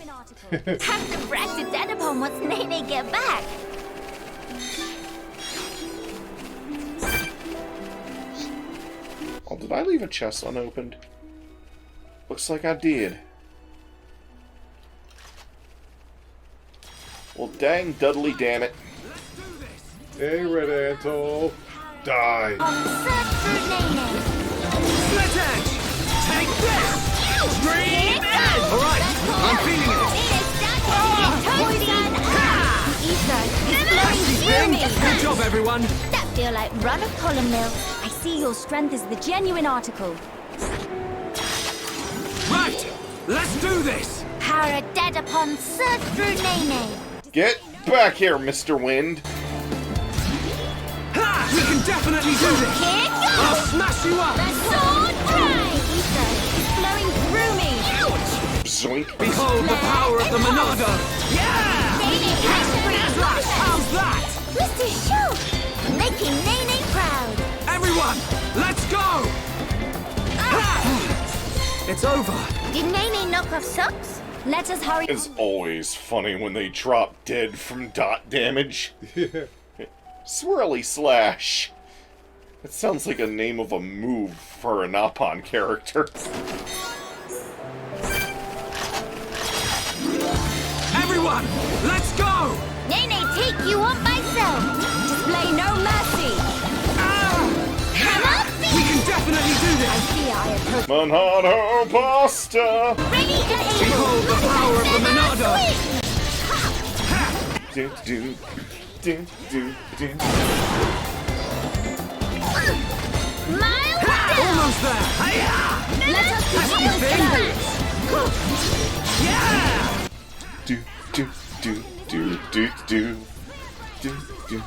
Have to brag to dead upon once Nene get back. Oh, did I leave a chest unopened? Looks like I did. Well, dang Dudley, damn it. Hey, Red Antle. Die. Surge through Nene. Split edge! Take this! Stream edge! Alright, I'm feeling it. Good job, everyone. That feel like run of column mill. I see your strength is the genuine article. Right, let's do this. Power dead upon surge through Nene. Get back here, Mr. Wind. Ha! We can definitely do this. Here goes. I'll smash you up. Sword drive. Ether is flowing through me. Zoink. Behold the power of the Monado. Yeah! Nene has to bring Slash, how's that? Mr. Shulk, making Nene proud. Everyone, let's go! Ha! It's over. Did Nene knock off socks? Let us hurry. It's always funny when they drop dead from dot damage. Swirly Slash. That sounds like a name of a move for a Napon character. Everyone, let's go! Nene, take you on myself. Display no mercy. We can definitely do this. Fear I approach. Monado Pasta! Ready and able. Behold the power of the Monado. Do, do, do, do, do. Miles down. Almost there. Hiya! Let us Pesky thing. Yeah! Do, do, do, do, do, do. Do, do,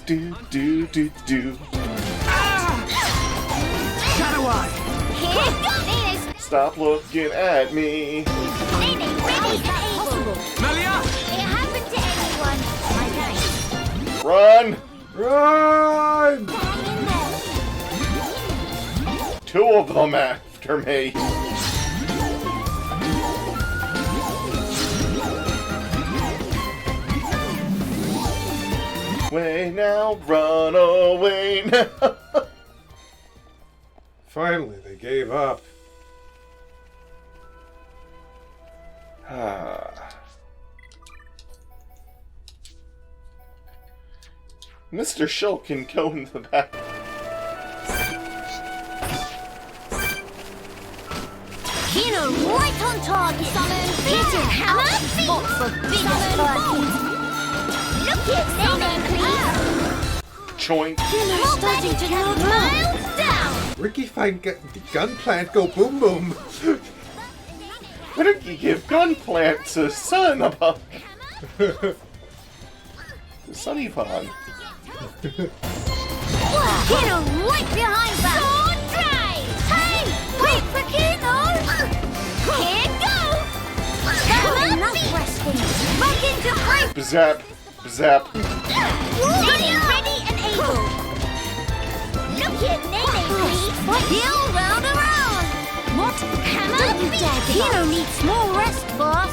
do, do, do, do. Shadow Eye. Here goes. Stop looking at me. Nene, ready and able. Melia! It happened to anyone. I know. Run! Run! Hang in there. Two of them after me. Away now, run away now. Finally, they gave up. Mr. Shulk can go in the back. Kino right on target. Summon Peter Hammer. Spot for biggest fun. Look at Nene, please. Choink. Kino starting to go miles down. Ricky find gun plant go boom boom. Why don't you give Gunplant to Sun about Sunny Pond? Kino right behind that. Sword drive. Hey, wait for Kino. Here goes. Enough resting. Back into break. Zap, Zap. Ready and able. Look at Nene, please. He'll round around. What? Hammer? Don't you dare give up. Kino needs more rest, boss.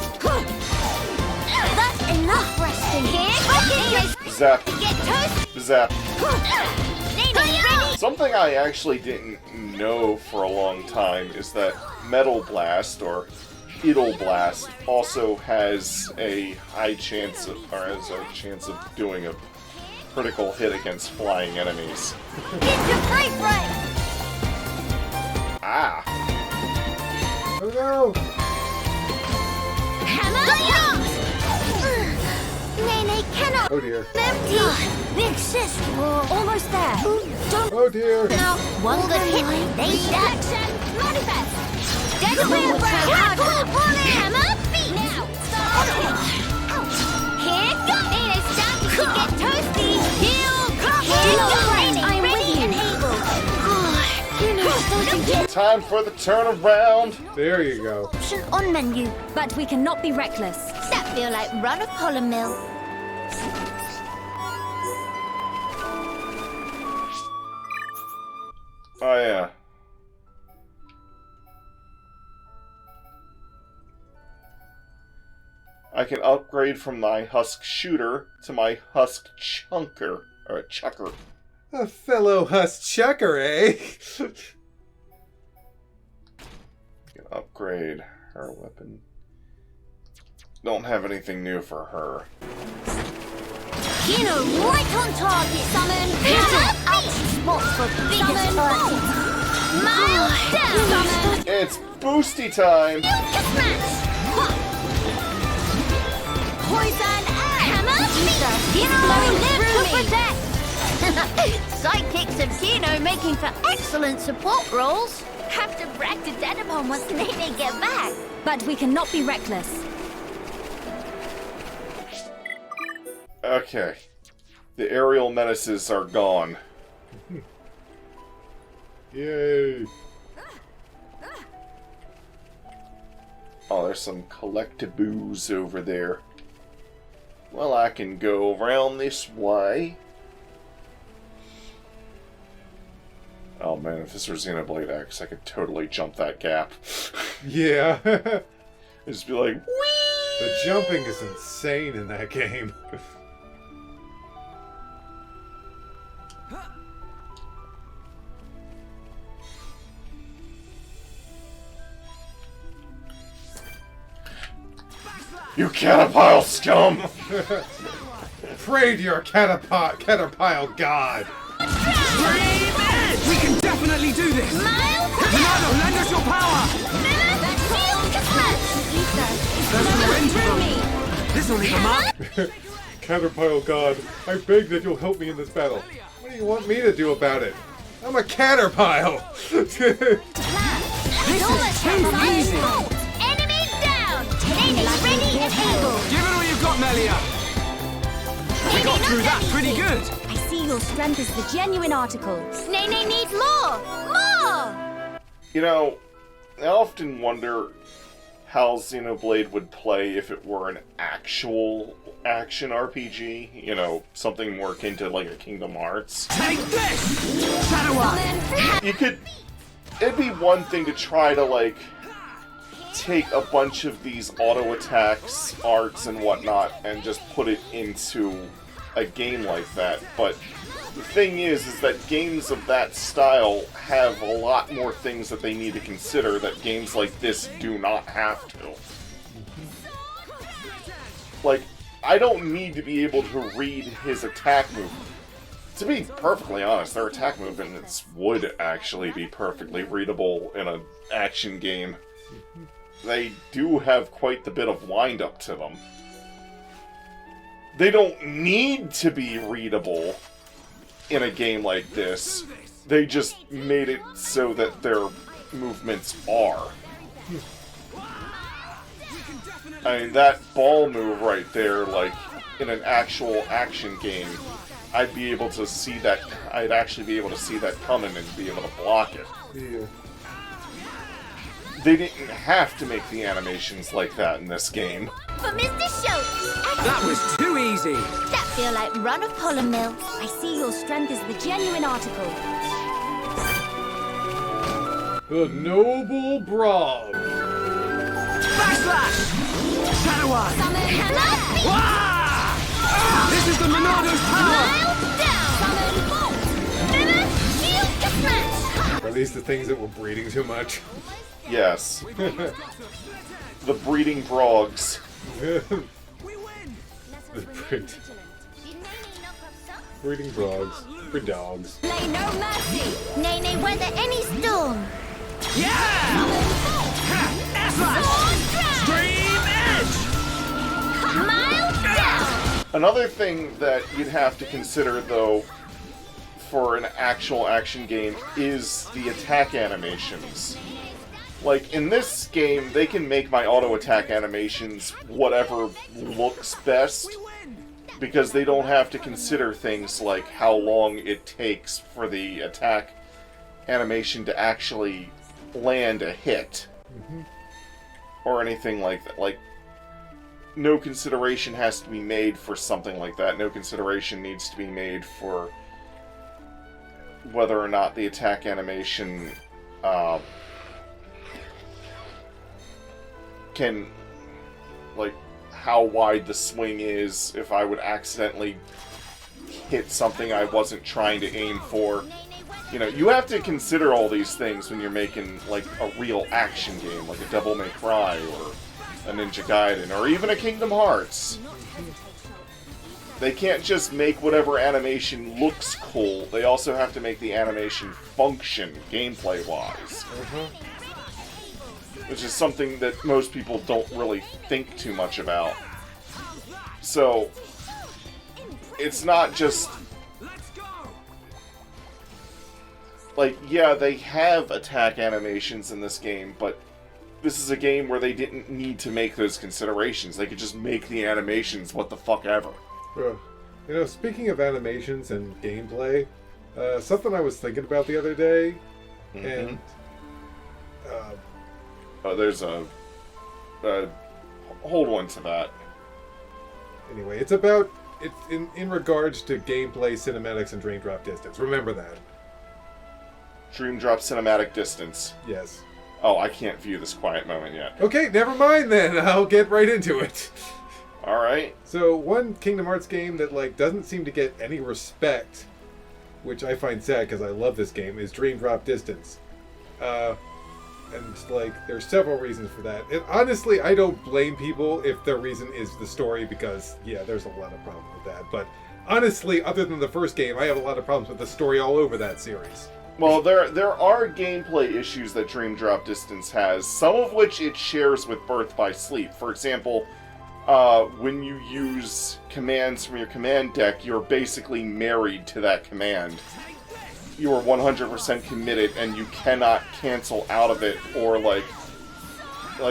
That's enough resting. Here, Zap. get toast. Zap. Nene, ready? Something I actually didn't know for a long time is that Metal Blast, or Idle Blast, also has a high chance of, or has a chance of doing a critical hit against flying enemies. Get your brake right. Ah. Oh no! Hammer. Nene cannot. Oh dear. Empty. Big sis. Almost there. Don't. Oh dear. Now, one good hit. They deflection. Manifest. Get away from Hammer. Beat. Now. Start. Here goes. Nene starting to get toasty. Heal. Here goes. Nene ready and able. Time for the turnaround. There you go. Option on menu. But we cannot be reckless. That feel like run of column mill. Oh yeah. I can upgrade from my Husk Shooter to my Husk Chunker, or a Chucker. A fellow Husk Chucker, eh? Can upgrade her weapon. Don't have anything new for her. Kino right on target. Summon. Hammer. Out spot for biggest target. Mile down. Summon. It's boosty time! Smash. Poison hammer. Kino live to protect. Sidekicks of Kino making for excellent support roles. Have to brag to Dedamon once Nene get back. But we cannot be reckless. Okay. The aerial menaces are gone. Yay. Oh, there's some collectibles over there. Well, I can go around this way. Oh man, if this were Xenoblade X, I could totally jump that gap. Yeah. Just be like, whee! The jumping is insane in that game. You caterpillar scum! Pray to your caterpillar god! We can definitely do this! Ronaldo, lend us your power! This'll leave a mark! Caterpillar god, I beg that you'll help me in this battle. What do you want me to do about it? I'm a caterpillar! This is too easy! Enemy down! Nene ready and able! Give it all you've got, Melia! We got through that pretty good! I see your strength is the genuine article. Nene needs more! More! You know, I often wonder how Xenoblade would play if it were an actual action RPG. You know, something more akin to like a Kingdom Hearts. Take this! Shadow Eye! You could... It'd be one thing to try to, like, take a bunch of these auto attacks, arts, and whatnot, and just put it into a game like that, but the thing is that games of that style have a lot more things that they need to consider that games like this do not have to. Like, I don't need to be able to read his attack movement. To be perfectly honest, their attack movements would actually be perfectly readable in an action game. They do have quite the bit of wind-up to them. They don't need to be readable in a game like this. They just made it so that their movements are. I mean, that ball move right there, like, in an actual action game, I'd be able to see that, I'd actually be able to see that coming and be able to block it. Yeah. they didn't have to make the animations like that in this game. For Mr. Schultz. That was too easy. That feel like run of pollen mill. I see your strength is the genuine article. The Noble Brog. Backslash! Shadow Eye! Summon hammer. Wah! This is the Monado's power! Down. Summon bolt. Hammer. Shield smash. Are these the things that were breeding too much? Yes. The breeding frogs. The breeding frogs. For dogs. Lay no mercy. Nay, nay, weather any storm. Yeah! S-Slash! Stream Edge! Miles down. Another thing that you'd have to consider, though, for an actual action game is the attack animations. Like, in this game, they can make my auto attack animations whatever looks best, because they don't have to consider things like how long it takes for the attack animation to actually land a hit. Or anything like that. Like, no consideration has to be made for something like that. No consideration needs to be made for whether or not the attack animation can, like, how wide the swing is if I would accidentally hit something I wasn't trying to aim for. You know, you have to consider all these things when you're making, like, a real action game, like a Devil May Cry, or a Ninja Gaiden, or even a Kingdom Hearts. They can't just make whatever animation looks cool, they also have to make the animation function, gameplay-wise. Which is something that most people don't really think too much about. So, it's not just... Like, yeah, they have attack animations in this game, but this is a game where they didn't need to make those considerations. They could just make the animations what the fuck ever. You know, speaking of animations and gameplay, something I was thinking about the other day, and... there's a... hold on to that. Anyway, it's about... It's in regards to gameplay, cinematics, and Dream Drop Distance. Remember that. Dream Drop Cinematic Distance. Yes. Oh, I can't view this quiet moment yet. Okay, never mind then. I'll get right into it. Alright. So, one Kingdom Hearts game that, like, doesn't seem to get any respect, which I find sad because I love this game, is Dream Drop Distance. And, like, there's several reasons for that. And honestly, I don't blame people if their reason is the story, because, yeah, there's a lot of problems with that. But, honestly, other than the first game, I have a lot of problems with the story all over that series. Well, there are gameplay issues that Dream Drop Distance has, some of which it shares with Birth by Sleep. For example, when you use commands from your command deck, you're basically married to that command. You are 100% committed, and you cannot cancel out of it, or like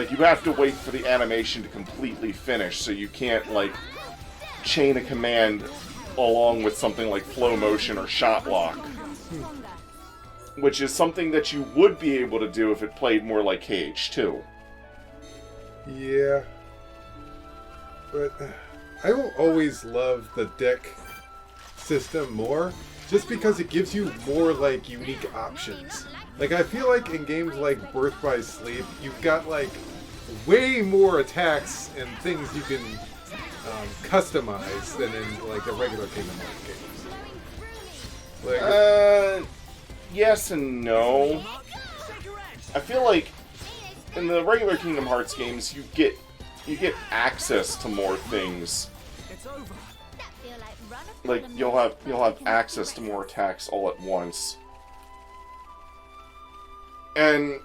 you have to wait for the animation to completely finish, so you can't, like, chain a command along with something like flow motion or shot lock. Which is something that you would be able to do if it played more like KH2. Yeah. But I will always love the deck system more, just because it gives you more, like, unique options. Like, I feel like in games like Birth by Sleep, you've got, like, way more attacks and things you can customize than in, like, the regular Kingdom Hearts games. Like, yes and no. I feel like in the regular Kingdom Hearts games, you get access to more things. Like, you'll have access to more attacks all at once. And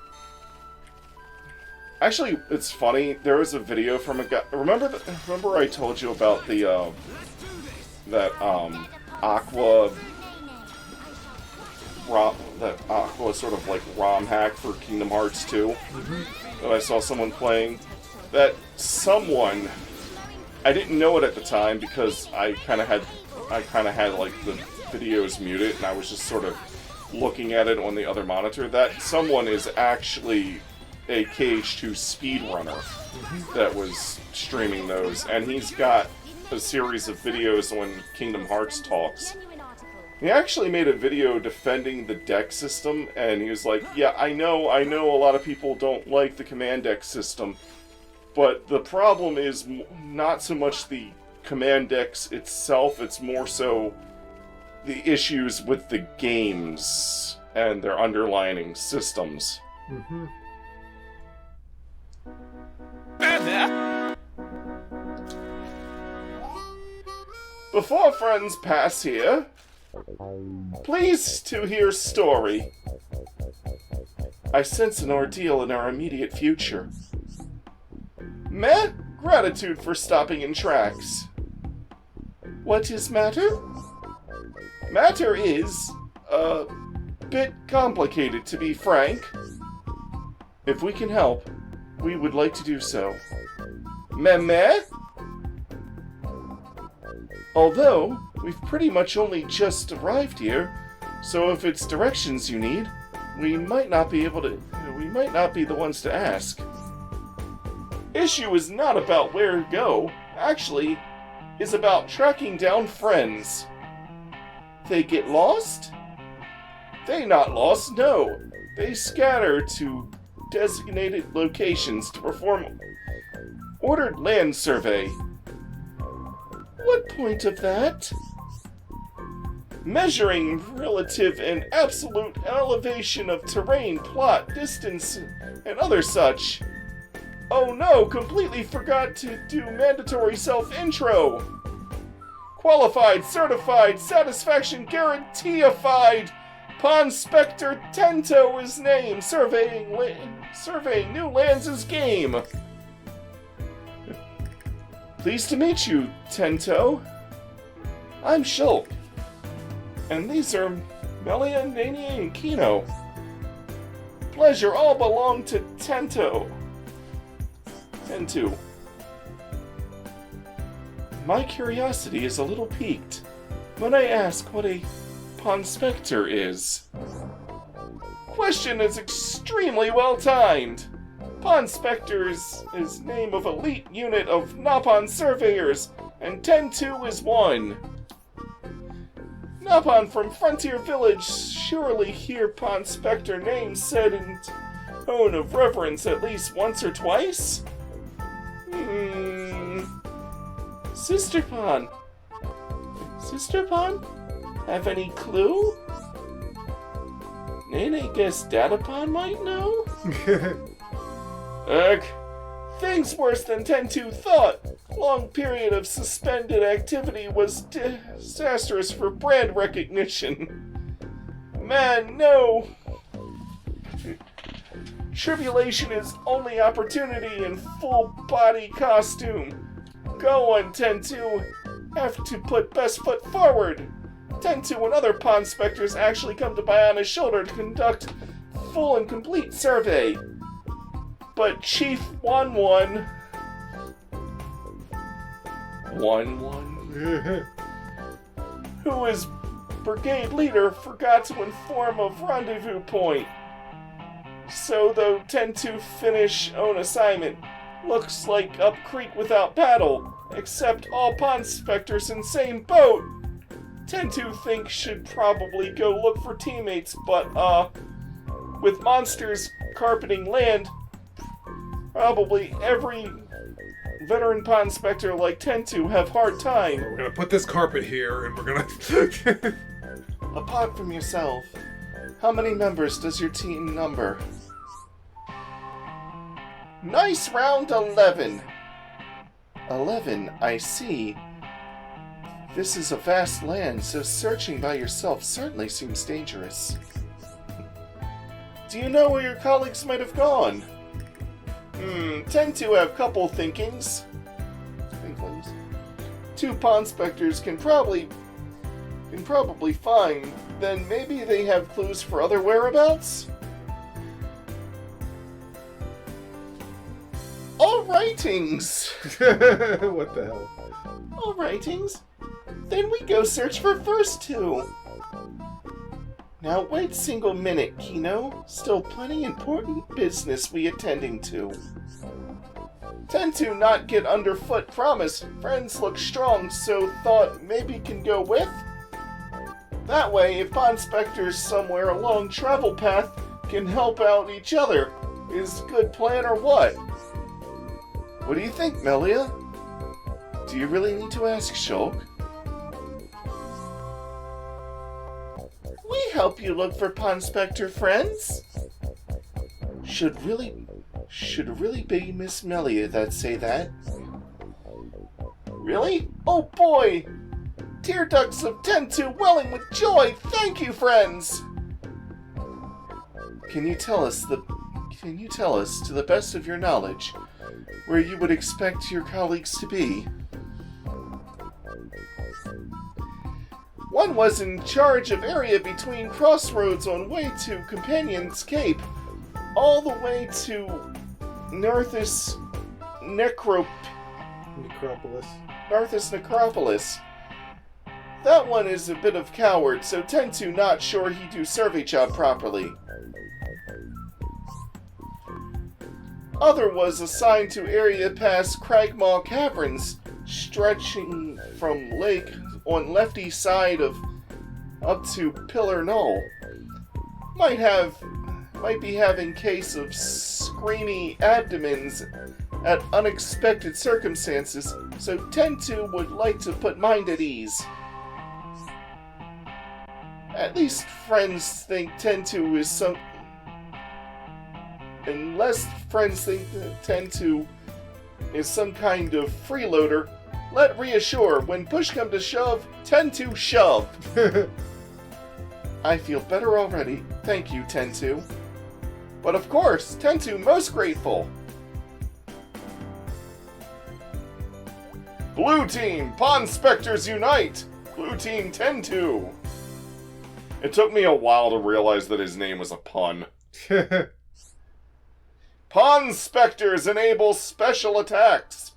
actually, it's funny. There was a video from a guy. Remember I told you about the Aqua sort of like ROM hack for Kingdom Hearts 2 that I saw someone playing. That someone, I didn't know it at the time because I kind of had like the videos muted and I was just sort of looking at it on the other monitor. That someone is actually a KH2 speedrunner that was streaming those, and he's got a series of videos when Kingdom Hearts talks. He actually made a video defending the deck system, and he was like, yeah, I know a lot of people don't like the command deck system, but the problem is not so much the command decks itself, it's more so the issues with the games and their underlying systems. Mm-hmm. Before friends pass here, please to hear story. I sense an ordeal in our immediate future. Meh, gratitude for stopping in tracks. What is matter? Matter is a bit complicated, to be frank. If we can help, we would like to do so. Meh? Although, we've pretty much only just arrived here, so if it's directions you need, we might not be the ones to ask. Issue is not about where to go, actually, is about tracking down friends. They get lost? They not lost, no. They scatter to designated locations to perform ordered land survey. What point of that? Measuring relative and absolute elevation of terrain, plot, distance, and other such. Oh no, completely forgot to do mandatory self-intro. Qualified, certified, satisfaction guaranteeified. Pawn Spectre Tento is name. Surveying new lands is game. Pleased to meet you, Tento. I'm Shulk. And these are Melia, Nani, and Kino. Pleasure all belong to Tento. Tentu. My curiosity is a little piqued when I ask what a Pawn Spectre is. Question is extremely well timed. Pawn Spectres is name of elite unit of Napon surveyors, and Tentu is one. Napon from Frontier Village surely hear Pawn Spectre name said in tone of reverence at least once or twice? Sister Pawn? Have any clue? Nene guess Data Pawn might know? Ugh. Things worse than Tentu thought. Long period of suspended activity was disastrous for brand recognition. Man, no. Tribulation is only opportunity in full body costume. Go on, Tentu. Have to put best foot forward. Tentu and other Pawn Spectres actually come to Biona's shoulder to conduct full and complete survey. But Chief 1-1... 1-1? Who is brigade leader, forgot to inform of rendezvous point. So though Tentu finish own assignment, looks like up creek without battle, except all Pawn Spectres in same boat. Tentu think should probably go look for teammates, but with monsters carpeting land, probably every veteran Pawn Spectre like Tentu have hard time. We're gonna put this carpet here, and we're gonna... Apart from yourself, how many members does your team number? Nice round 11. 11, I see. This is a vast land, so searching by yourself certainly seems dangerous. Do you know where your colleagues might have gone? Tend to have couple thinkings. Two Pawn Spectres can probably find. Then maybe they have clues for other whereabouts? All rightings! What the hell? All rightings? Then we go search for first two. Now wait single minute, Kino. Still plenty important business we attending to. Tend to not get underfoot, promise. Friends look strong, so thought maybe can go with? That way, if Pond Specters somewhere along travel path can help out each other, is good plan or what? What do you think, Melia? Do you really need to ask Shulk? We help you look for Pond Specter friends. Should really be Miss Melia that say that. Really? Oh boy! Tear ducts of Tentu welling with joy! Thank you, friends! Can you tell us, to the best of your knowledge, where you would expect your colleagues to be? One was in charge of area between crossroads on way to Companion's Cape, all the way to Narthus Necropolis. That one is a bit of coward, so tend to not sure he do survey job properly. Other was assigned to area past Cragmaw Caverns, stretching from lake on lefty side of up to Pillar Knoll. Might be having case of screamy abdomens at unexpected circumstances, so tend to would like to put mind at ease. At least friends think tend to is some... Unless friends think tend to is some kind of freeloader, let reassure, when push come to shove, tend to shove. I feel better already. Thank you, Tentu. But of course, Tentu most grateful. Blue Team, Pond Specters unite! Blue Team Tentu! It took me a while to realize that his name was a pun. Pond Specters enable special attacks.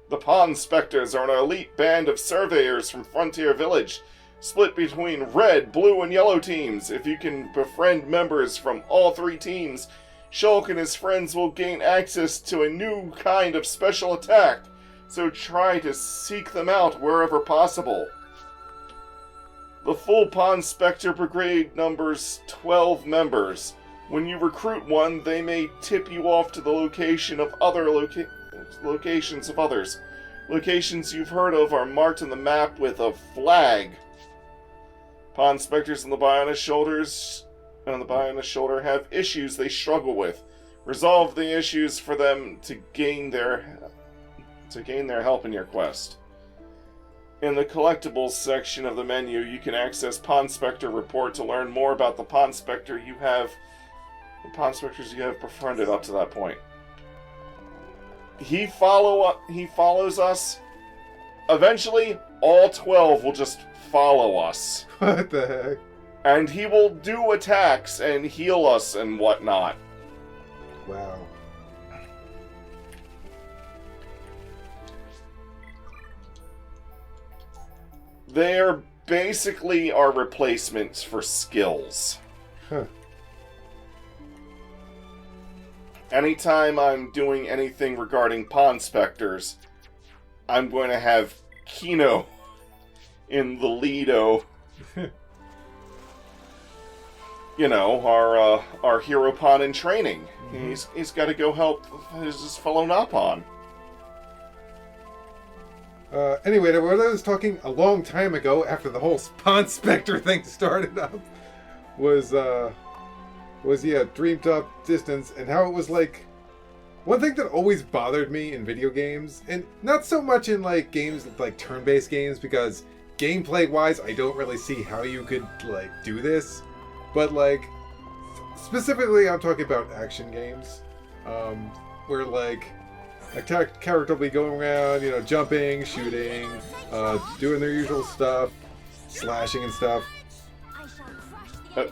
The Pond Specters are an elite band of surveyors from Frontier Village, split between red, blue, and yellow teams. If you can befriend members from all three teams, Shulk and his friends will gain access to a new kind of special attack, so try to seek them out wherever possible. The full Pond Specter Brigade numbers 12 members. When you recruit one, they may tip you off to the location of other locations of others. Locations you've heard of are marked on the map with a flag. Pond Specters on the Bionis shoulder have issues they struggle with. Resolve the issues for them to gain their help in your quest. In the collectibles section of the menu, you can access Pond Specter Report to learn more about the Pond Specters you have befriended up to that point. He follows us. Eventually, all 12 will just follow us. What the heck? And he will do attacks and heal us and whatnot. Wow. They're basically our replacements for skills. Huh. Anytime I'm doing anything regarding Pond Specters, I'm going to have Kino in the leado. You know, our hero Pond in training. Mm-hmm. He's got to go help his fellow Napon. Anyway, what I was talking a long time ago, after the whole Pond Specter thing started up, was Dream Drop Distance, and how it was like... One thing that always bothered me in video games, and not so much in like games like turn-based games, because gameplay-wise, I don't really see how you could like do this, but like specifically, I'm talking about action games, where like a character will be going around, you know, jumping, shooting, doing their usual stuff, slashing and stuff.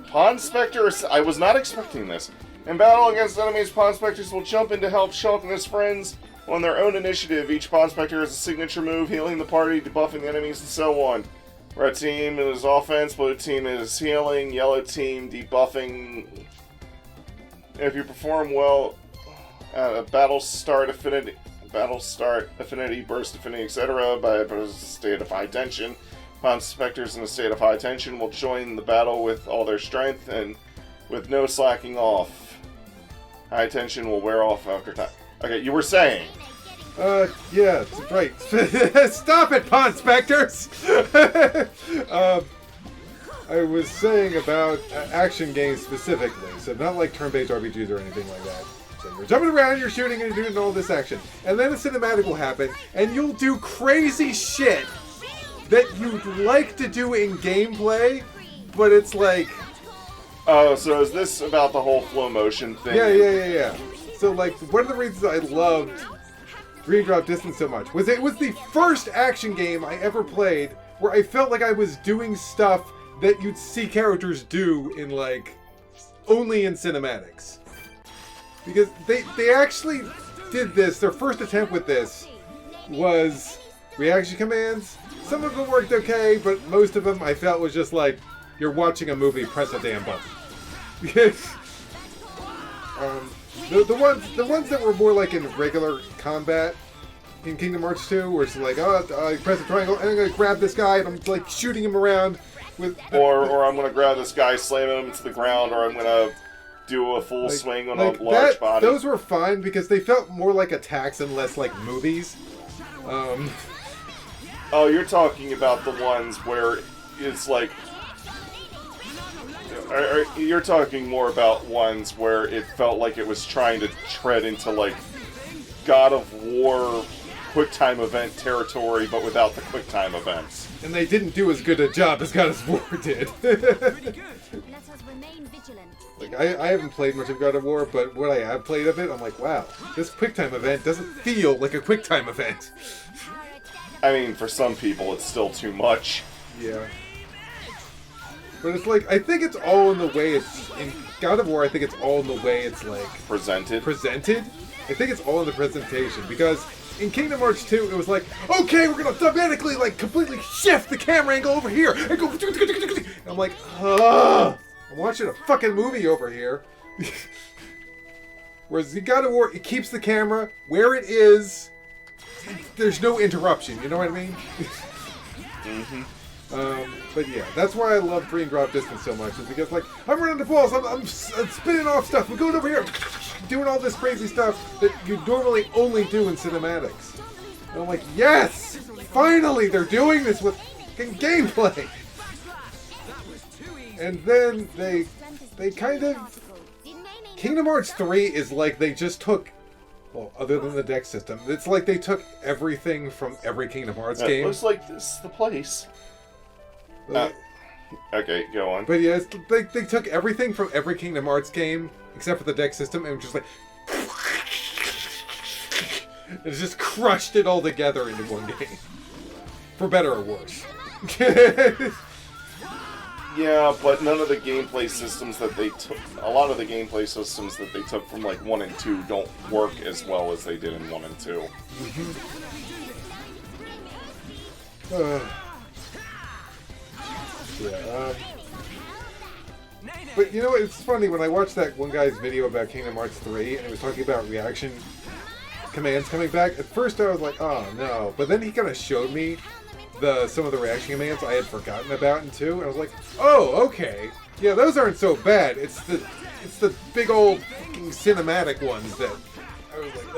Pond Specters, I was not expecting this. In battle against enemies, Pond Specters will jump in to help Shulk and his friends on their own initiative. Each Pond Specter has a signature move, healing the party, debuffing the enemies, and so on. Red team is offense, blue team is healing, yellow team debuffing. If you perform well, battle start affinity, burst affinity, etc. by a state of high tension. Pawn specters in a state of high tension will join the battle with all their strength and with no slacking off. High tension will wear off after time. Okay, you were saying. Yeah, right. Stop it, Pawn Specters! I was saying about action games specifically, so not like turn-based RPGs or anything like that. So you're jumping around, you're shooting, and you're doing all this action. And then a cinematic will happen, and you'll do crazy shit that you'd like to do in gameplay, but it's like... Oh, so is this about the whole flow motion thing? Yeah. So, like, one of the reasons I loved Dream Drop Distance so much was it was the first action game I ever played where I felt like I was doing stuff that you'd see characters do in, like, only in cinematics. Because they actually did this, their first attempt with this was reaction commands. Some of them worked okay, but most of them I felt was just like, you're watching a movie, press a damn button. The ones that were more like in regular combat in Kingdom Hearts 2, where it's like, I press a triangle, and I'm going to grab this guy, and I'm like shooting him around with... Or I'm going to grab this guy, slam him to the ground, or I'm going to do a full swing on a large body. Those were fine, because they felt more like attacks and less like movies. Oh, you're talking about the ones where it's like... You're talking more about ones where it felt like it was trying to tread into, like, God of War QuickTime event territory, but without the QuickTime events. And they didn't do as good a job as God of War did. Like, I haven't played much of God of War, but what I have played of it, I'm like, wow, this QuickTime event doesn't feel like a QuickTime event. I mean, for some people, it's still too much. Yeah. But it's like, I think it's all in the way it's... In God of War, I think it's all in the way it's, like... Presented? I think it's all in the presentation, because in Kingdom Hearts 2, it was like, okay, we're gonna dramatically, like, completely shift the camera angle over here, and go... And I'm like, I'm watching a fucking movie over here. Whereas in God of War, it keeps the camera where it is. There's no interruption, you know what I mean? Mm-hmm. But yeah, that's why I love Dream Drop Distance so much, is because, like, I'm running the balls, I'm spinning off stuff, I'm going over here, doing all this crazy stuff that you normally only do in cinematics. And I'm like, yes! Finally, they're doing this with gameplay! And then they kind of... Kingdom Hearts 3 is like they just took... Well, other than the deck system, it's like they took everything from every Kingdom Hearts game. It looks like this is the place. Okay, go on. But yeah, they took everything from every Kingdom Hearts game, except for the deck system, and just like... It's just crushed it all together into one game. For better or worse. Yeah, but none of the gameplay systems that they took... A lot of the gameplay systems that they took from, like, 1 and 2 don't work as well as they did in 1 and 2. But you know, it's funny, when I watched that one guy's video about Kingdom Hearts 3, and he was talking about reaction commands coming back, at first I was like, oh no, but then he kind of showed me some of the reaction commands I had forgotten about in 2, and I was like, oh, okay, yeah, those aren't so bad, it's the big old fucking cinematic ones that I was like,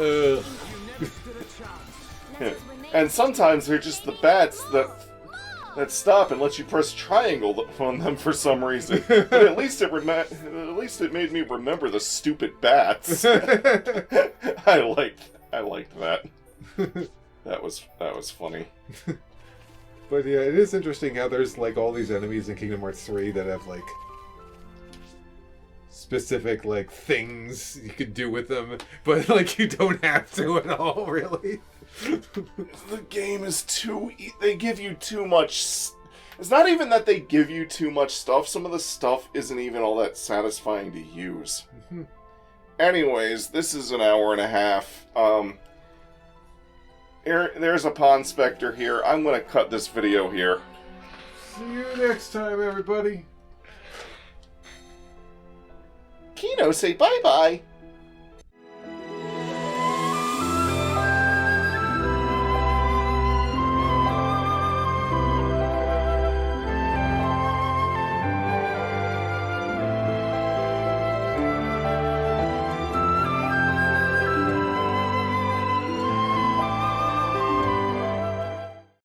ugh. And sometimes they're just the bats that stop and let you press triangle on them for some reason. But at least it made me remember the stupid bats. I liked that. That was funny. But yeah, it is interesting how there's like all these enemies in Kingdom Hearts 3 that have like specific like things you could do with them, but like you don't have to at all, really. The game is they give you too much. It's not even that they give you too much stuff. Some of the stuff isn't even all that satisfying to use. Anyways, this is an hour and a half. There's a Pawn Spectre here. I'm going to cut this video here. See you next time, everybody. Kino, say bye-bye.